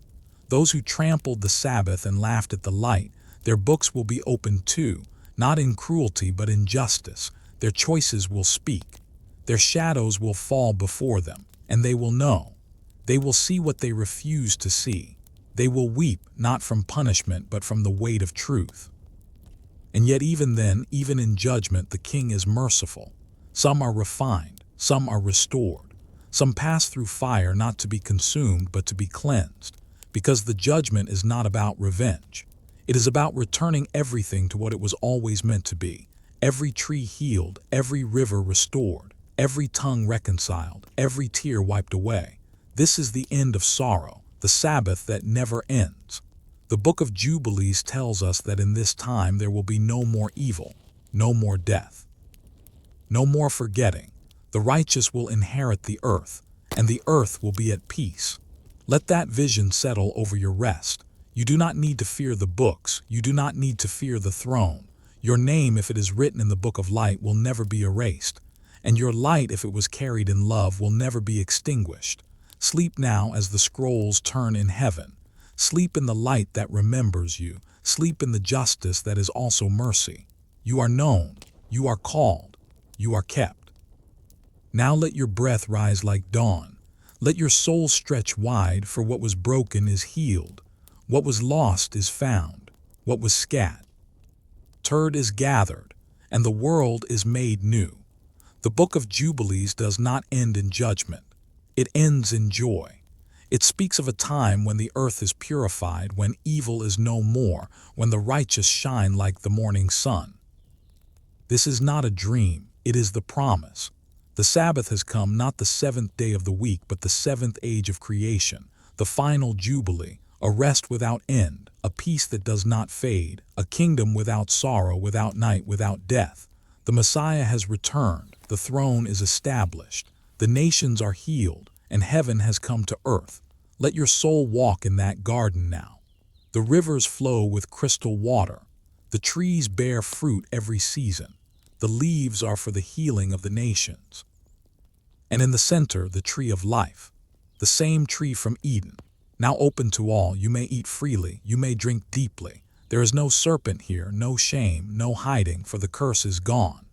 those who trampled the Sabbath and laughed at the light? Their books will be opened too, not in cruelty but in justice. Their choices will speak. Their shadows will fall before them, and they will know. They will see what they refused to see. They will weep, not from punishment but from the weight of truth. And yet even then, even in judgment, the King is merciful. Some are refined, some are restored. Some pass through fire not to be consumed but to be cleansed, because the judgment is not about revenge. It is about returning everything to what it was always meant to be. Every tree healed, every river restored, every tongue reconciled, every tear wiped away. This is the end of sorrow, the Sabbath that never ends. The Book of Jubilees tells us that in this time there will be no more evil, no more death, no more forgetting. The righteous will inherit the earth, and the earth will be at peace. Let that vision settle over your rest. You do not need to fear the books. You do not need to fear the throne. Your name, if it is written in the book of light, will never be erased, and your light, if it was carried in love, will never be extinguished. Sleep now as the scrolls turn in heaven. Sleep in the light that remembers you. Sleep in the justice that is also mercy. You are known. You are called. You are kept. Now let your breath rise like dawn. Let your soul stretch wide, for what was broken is healed. What was lost is found. What was scattered is gathered, and the world is made new. The Book of Jubilees does not end in judgment. It ends in joy. It speaks of a time when the earth is purified, when evil is no more, when the righteous shine like the morning sun. This is not a dream, it is the promise. The The Sabbath has come, not the seventh day of the week, but the seventh age of creation, the final Jubilee, a rest without end, a peace that does not fade, a kingdom without sorrow, without night, without death. The Messiah has returned, the throne is established, the nations are healed, and heaven has come to earth. Let your soul walk in that garden now. The rivers flow with crystal water. The trees bear fruit every season. The leaves are for the healing of the nations. And in the center, the tree of life, the same tree from Eden. Now open to all, you may eat freely, you may drink deeply. There is no serpent here, no shame, no hiding, for the curse is gone.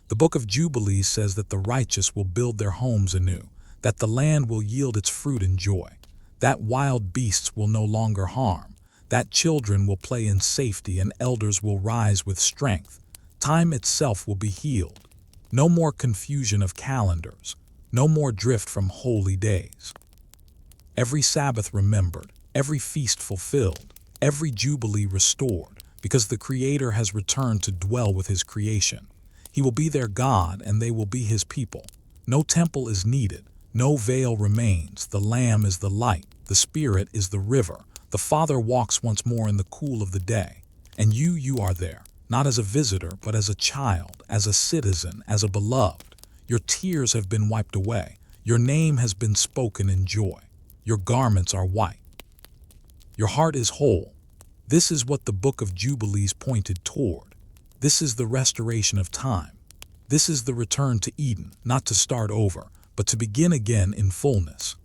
The Book of Jubilees says that the righteous will build their homes anew, that the land will yield its fruit in joy, that wild beasts will no longer harm, that children will play in safety and elders will rise with strength. Time itself will be healed. No more confusion of calendars, no more drift from holy days. Every Sabbath remembered, every feast fulfilled, every Jubilee restored, because the Creator has returned to dwell with His creation. He will be their God and they will be His people. No temple is needed, no veil remains, the Lamb is the light, the Spirit is the river, the Father walks once more in the cool of the day. And you are there, not as a visitor, but as a child, as a citizen, as a beloved. Your tears have been wiped away, your name has been spoken in joy. Your garments are white. Your heart is whole. This is what the Book of Jubilees pointed toward. This is the restoration of time. This is the return to Eden, not to start over, but to begin again in fullness.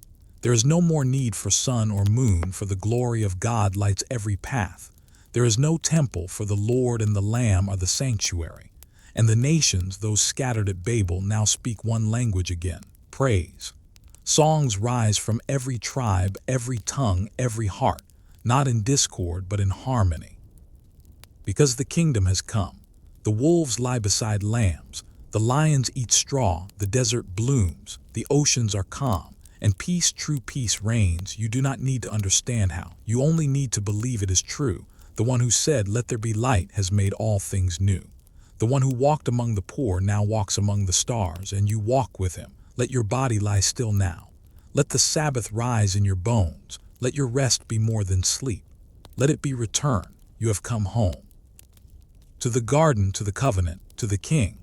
There is no more need for sun or moon, for the glory of God lights every path. There is no temple, for the Lord and the Lamb are the sanctuary. And the nations, those scattered at Babel, now speak one language again, praise. Songs rise from every tribe, every tongue, every heart, not in discord but in harmony. Because the kingdom has come, the wolves lie beside lambs, the lions eat straw, the desert blooms, the oceans are calm, and peace, true peace reigns. You do not need to understand how, you only need to believe it is true. The one who said, "Let there be light," has made all things new. The one who walked among the poor now walks among the stars, and you walk with him. Let your body lie still now. Let the Sabbath rise in your bones. Let your rest be more than sleep. Let it be return. You have come home. To the garden, to the covenant, to the King.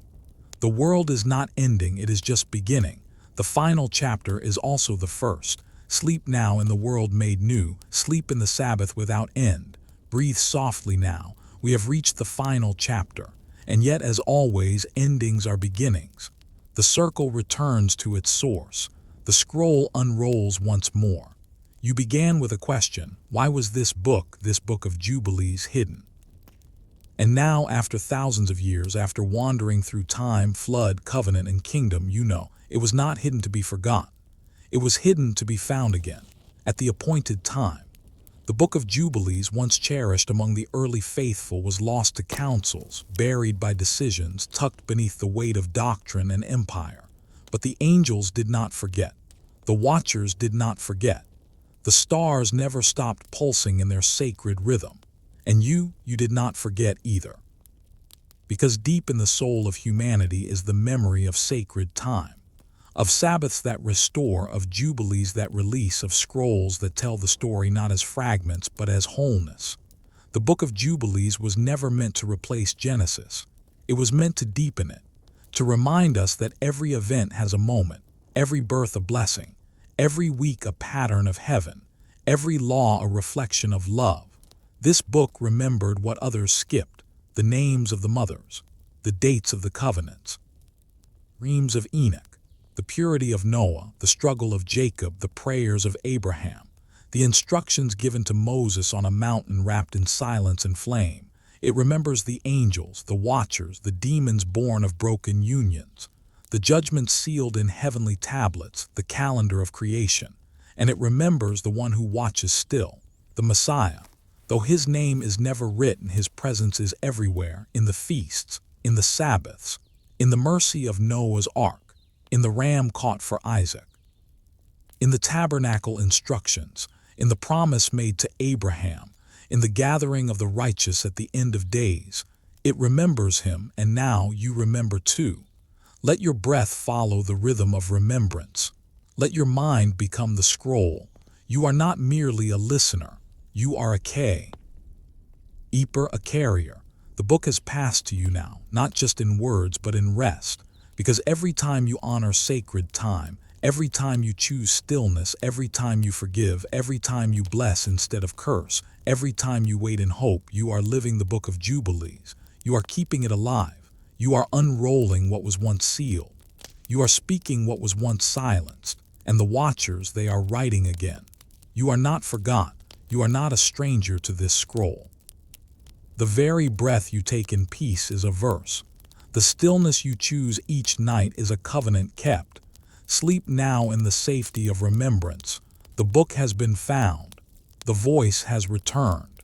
The world is not ending, it is just beginning. The final chapter is also the first. Sleep now in the world made new. Sleep in the Sabbath without end. Breathe softly now. We have reached the final chapter. And yet, as always, endings are beginnings. The circle returns to its source. The scroll unrolls once more. You began with a question. Why was this book of Jubilees, hidden? And now, after thousands of years, after wandering through time, flood, covenant, and kingdom, you know, it was not hidden to be forgotten. It was hidden to be found again, at the appointed time. The Book of Jubilees, once cherished among the early faithful, was lost to councils, buried by decisions, tucked beneath the weight of doctrine and empire. But the angels did not forget. The watchers did not forget. The stars never stopped pulsing in their sacred rhythm. And you did not forget either. Because deep in the soul of humanity is the memory of sacred time. Of Sabbaths that restore, of Jubilees that release, of scrolls that tell the story not as fragments but as wholeness. The Book of Jubilees was never meant to replace Genesis. It was meant to deepen it, to remind us that every event has a moment, every birth a blessing, every week a pattern of heaven, every law a reflection of love. This book remembered what others skipped, the names of the mothers, the dates of the covenants, dreams of Enoch, the purity of Noah, the struggle of Jacob, the prayers of Abraham, the instructions given to Moses on a mountain wrapped in silence and flame. It remembers the angels, the watchers, the demons born of broken unions, the judgments sealed in heavenly tablets, the calendar of creation. And it remembers the one who watches still, the Messiah. Though his name is never written, his presence is everywhere, in the feasts, in the Sabbaths, in the mercy of Noah's ark, in the ram caught for Isaac, in the tabernacle instructions, in the promise made to Abraham, in the gathering of the righteous at the end of days. It remembers him, and now you remember too. Let your breath follow the rhythm of remembrance. Let your mind become the scroll. You are not merely a listener. You are a keeper, a carrier. The book has passed to you now, not just in words but in rest, because every time you honor sacred time, every time you choose stillness, every time you forgive, every time you bless instead of curse, every time you wait in hope, you are living the Book of Jubilees. You are keeping it alive. You are unrolling what was once sealed. You are speaking what was once silenced, and the watchers, they are writing again. You are not forgotten. You are not a stranger to this scroll. The very breath you take in peace is a verse. The stillness you choose each night is a covenant kept. Sleep now in the safety of remembrance. The book has been found. The voice has returned.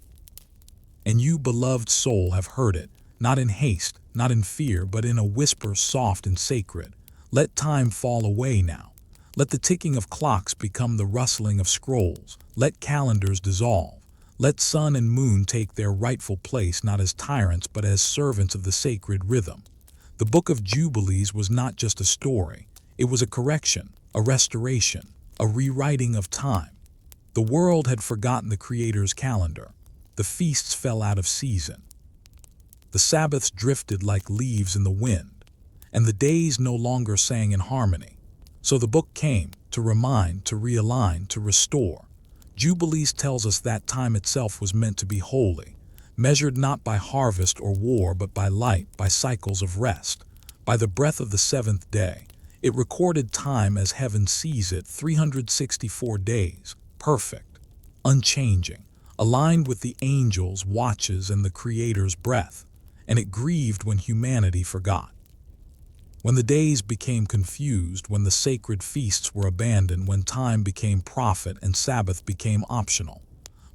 And you, beloved soul, have heard it, not in haste, not in fear, but in a whisper soft and sacred. Let time fall away now. Let the ticking of clocks become the rustling of scrolls. Let calendars dissolve. Let sun and moon take their rightful place, not as tyrants but as servants of the sacred rhythm. The Book of Jubilees was not just a story. It was a correction, a restoration, a rewriting of time. The world had forgotten the Creator's calendar. The feasts fell out of season. The Sabbaths drifted like leaves in the wind, and the days no longer sang in harmony. So the book came to remind, to realign, to restore. Jubilees tells us that time itself was meant to be holy, measured not by harvest or war, but by light, by cycles of rest, by the breath of the seventh day. It recorded time as heaven sees it, 364 days, perfect, unchanging, aligned with the angels' watches and the Creator's breath, and it grieved when humanity forgot. When the days became confused, when the sacred feasts were abandoned, when time became prophet and Sabbath became optional.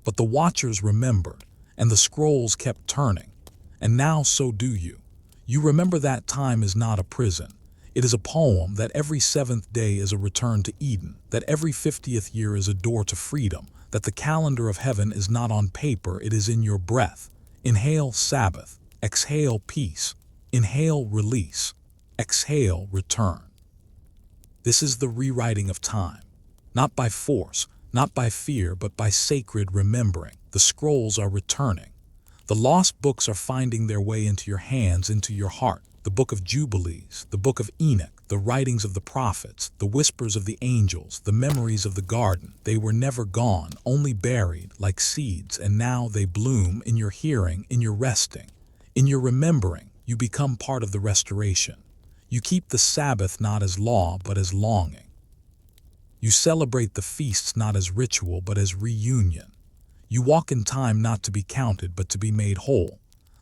But the watchers remembered, and the scrolls kept turning. And now so do you. You remember that time is not a prison. It is a poem, that every seventh day is a return to Eden, that every 50th year is a door to freedom, that the calendar of heaven is not on paper, it is in your breath. Inhale Sabbath, exhale peace, inhale release. Exhale, return. This is the rewriting of time, not by force, not by fear, but by sacred remembering. The scrolls are returning. The lost books are finding their way into your hands, into your heart. The Book of Jubilees, the Book of Enoch, the writings of the prophets, the whispers of the angels, the memories of the garden. They were never gone, only buried like seeds, and now they bloom in your hearing, in your resting, in your remembering. You become part of the restoration. You keep the Sabbath not as law, but as longing. You celebrate the feasts not as ritual, but as reunion. You walk in time not to be counted, but to be made whole.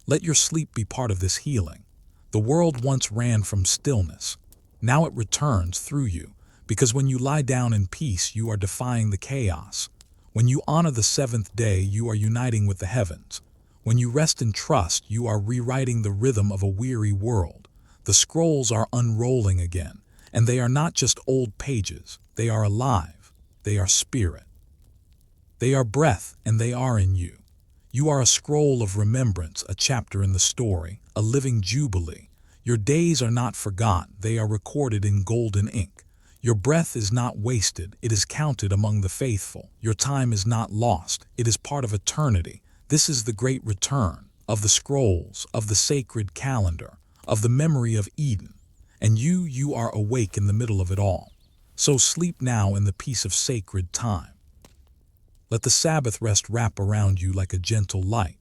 Let your sleep be part of this healing. The world once ran from stillness. Now it returns through you, because when you lie down in peace, you are defying the chaos. When you honor the seventh day, you are uniting with the heavens. When you rest in trust, you are rewriting the rhythm of a weary world. The scrolls are unrolling again, and they are not just old pages. They are alive. They are spirit. They are breath, and they are in you. You are a scroll of remembrance, a chapter in the story, a living jubilee. Your days are not forgotten. They are recorded in golden ink. Your breath is not wasted. It is counted among the faithful. Your time is not lost. It is part of eternity. This is the great return of the scrolls, of the sacred calendar, of the memory of Eden, and you are awake in the middle of it all. So sleep now in the peace of sacred time. Let the Sabbath rest wrap around you like a gentle light.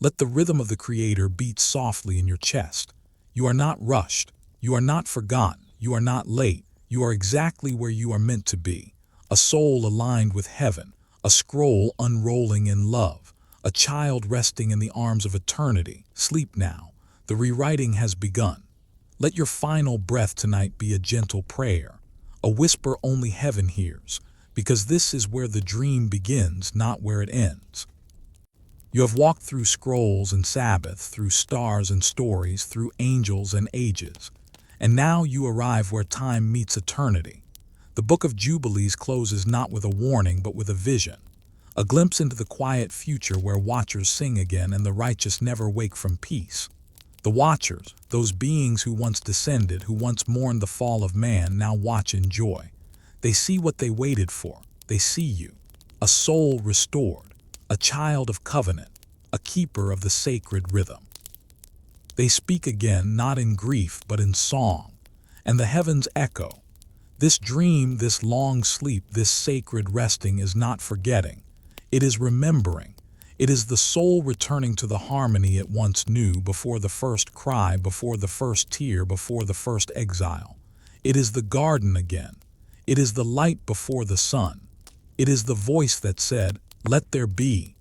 Let the rhythm of the Creator beat softly in your chest. You are not rushed. You are not forgotten. You are not late. You are exactly where you are meant to be. A soul aligned with heaven, a scroll unrolling in love, a child resting in the arms of eternity. Sleep now. The rewriting has begun. Let your final breath tonight be a gentle prayer, a whisper only heaven hears, because this is where the dream begins, not where it ends. You have walked through scrolls and Sabbath, through stars and stories, through angels and ages, and now you arrive where time meets eternity. The Book of Jubilees closes not with a warning, but with a vision, a glimpse into the quiet future where watchers sing again and the righteous never wake from peace. The Watchers, those beings who once descended, who once mourned the fall of man, now watch in joy. They see what they waited for. They see you, a soul restored, a child of covenant, a keeper of the sacred rhythm. They speak again, not in grief, but in song, and the heavens echo. This dream, this long sleep, this sacred resting is not forgetting. It is remembering. It is the soul returning to the harmony it once knew before the first cry, before the first tear, before the first exile. It is the garden again. It is the light before the sun. It is the voice that said, "Let there be."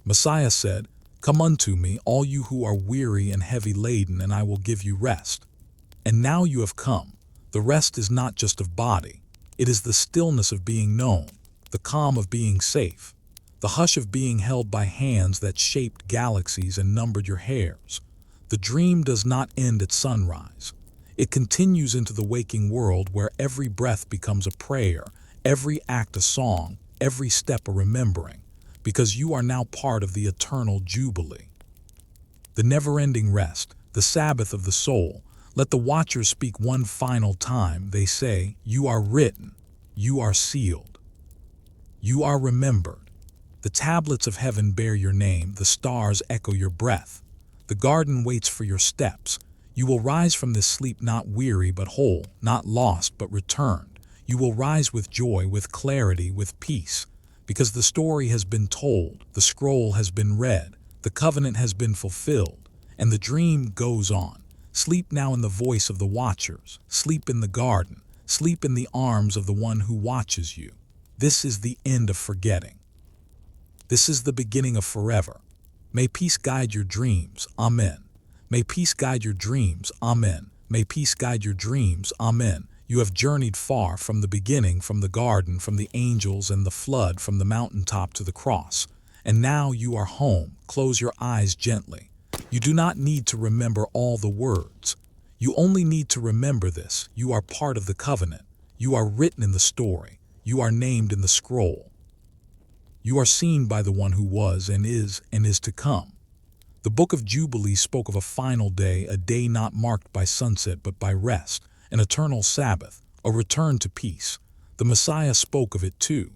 Messiah said, "Come unto me, all you who are weary and heavy laden, and I will give you rest." And now you have come. The rest is not just of body. It is the stillness of being known, the calm of being safe, the hush of being held by hands that shaped galaxies and numbered your hairs. The dream does not end at sunrise. It continues into the waking world, where every breath becomes a prayer, every act a song, every step a remembering, because you are now part of the eternal jubilee. The never-ending rest, the Sabbath of the soul. Let the Watchers speak one final time. They say, "You are written, you are sealed, you are remembered. The tablets of heaven bear your name, the stars echo your breath. The garden waits for your steps. You will rise from this sleep not weary but whole, not lost but returned. You will rise with joy, with clarity, with peace, because the story has been told, the scroll has been read, the covenant has been fulfilled, and the dream goes on. Sleep now in the voice of the Watchers. Sleep in the garden. Sleep in the arms of the one who watches you. This is the end of forgetting. This is the beginning of forever. May peace guide your dreams. Amen. May peace guide your dreams. Amen. May peace guide your dreams. Amen. You have journeyed far, from the beginning, from the garden, from the angels and the flood, from the mountaintop to the cross. And now you are home. Close your eyes gently. You do not need to remember all the words. You only need to remember this: you are part of the covenant. You are written in the story. You are named in the scroll. You are seen by the one who was and is to come. The Book of Jubilees spoke of a final day, a day not marked by sunset but by rest, an eternal Sabbath, a return to peace. The Messiah spoke of it too.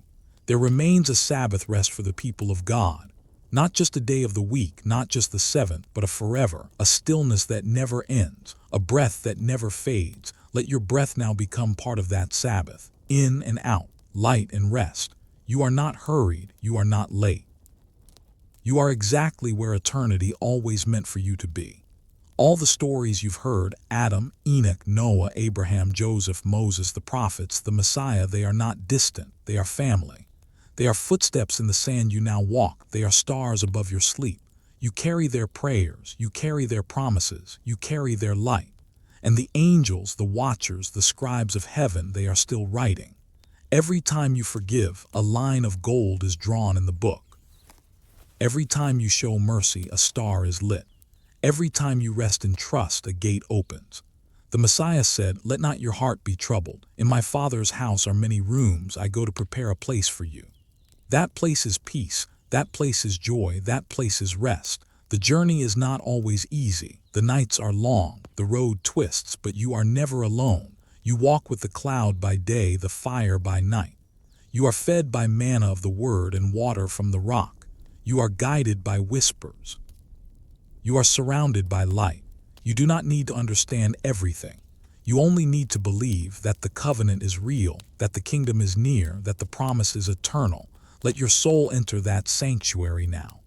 There remains a Sabbath rest for the people of God. Not just a day of the week, not just the seventh, but a forever, a stillness that never ends, a breath that never fades. Let your breath now become part of that Sabbath, in and out, light and rest. You are not hurried, you are not late. You are exactly where eternity always meant for you to be. All the stories you've heard, Adam, Enoch, Noah, Abraham, Joseph, Moses, the prophets, the Messiah, they are not distant, they are family. They are footsteps in the sand you now walk. They are stars above your sleep. You carry their prayers, you carry their promises, you carry their light. And the angels, the Watchers, the scribes of heaven, they are still writing. Every time you forgive, a line of gold is drawn in the book. Every time you show mercy, a star is lit. Every time you rest in trust, a gate opens. The Messiah said, "Let not your heart be troubled. In my Father's house are many rooms. I go to prepare a place for you." That place is peace. That place is joy. That place is rest. The journey is not always easy. The nights are long. The road twists, but you are never alone. You walk with the cloud by day, the fire by night. You are fed by manna of the word and water from the rock. You are guided by whispers. You are surrounded by light. You do not need to understand everything. You only need to believe that the covenant is real, that the kingdom is near, that the promise is eternal. Let your soul enter that sanctuary now.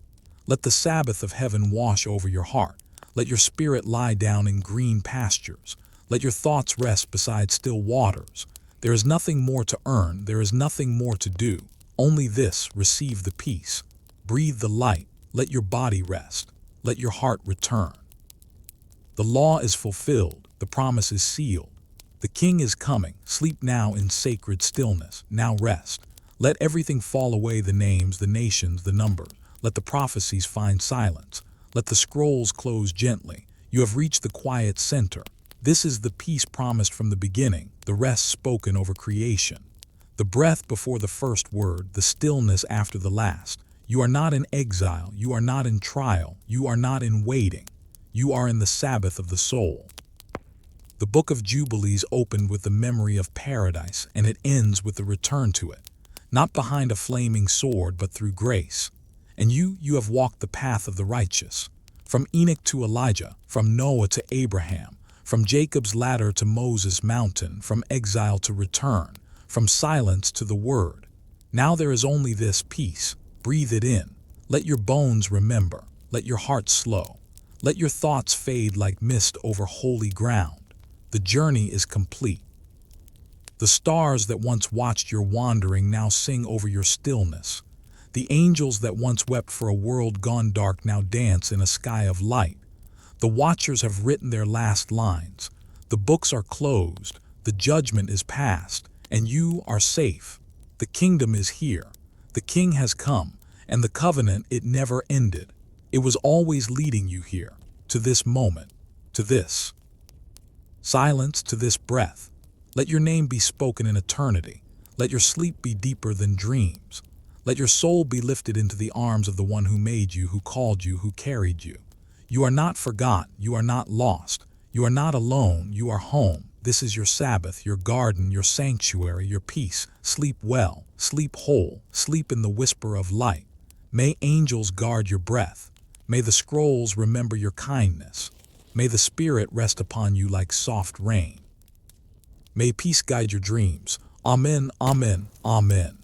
Let the Sabbath of heaven wash over your heart. Let your spirit lie down in green pastures. Let your thoughts rest beside still waters. There is nothing more to earn. There is nothing more to do. Only this: receive the peace. Breathe the light. Let your body rest. Let your heart return. The law is fulfilled. The promise is sealed. The King is coming. Sleep now in sacred stillness. Now rest. Let everything fall away: the names, the nations, the numbers. Let the prophecies find silence. Let the scrolls close gently. You have reached the quiet center. This is the peace promised from the beginning, the rest spoken over creation. The breath before the first word, the stillness after the last. You are not in exile. You are not in trial. You are not in waiting. You are in the Sabbath of the soul. The Book of Jubilees opened with the memory of paradise, and it ends with the return to it, not behind a flaming sword, but through grace. And you have walked the path of the righteous, from Enoch to Elijah, from Noah to Abraham, from Jacob's ladder to Moses' mountain, from exile to return, from silence to the word. Now there is only this peace. Breathe it in. Let your bones remember. Let your heart slow. Let your thoughts fade like mist over holy ground. The journey is complete. The stars that once watched your wandering now sing over your stillness. The angels that once wept for a world gone dark now dance in a sky of light. The watchers have written their last lines. The books are closed. The judgment is past, and you are safe. The kingdom is here. The king has come, and the covenant, it never ended. It was always leading you here, to this moment, to this silence, to this breath. Let your name be spoken in eternity. Let your sleep be deeper than dreams. Let your soul be lifted into the arms of the one who made you, who called you, who carried you. You are not forgotten. You are not lost. You are not alone. You are home. This is your Sabbath, your garden, your sanctuary, your peace. Sleep well, sleep whole, sleep in the whisper of light. May angels guard your breath. May the scrolls remember your kindness. May the Spirit rest upon you like soft rain. May peace guide your dreams. Amen, amen, amen.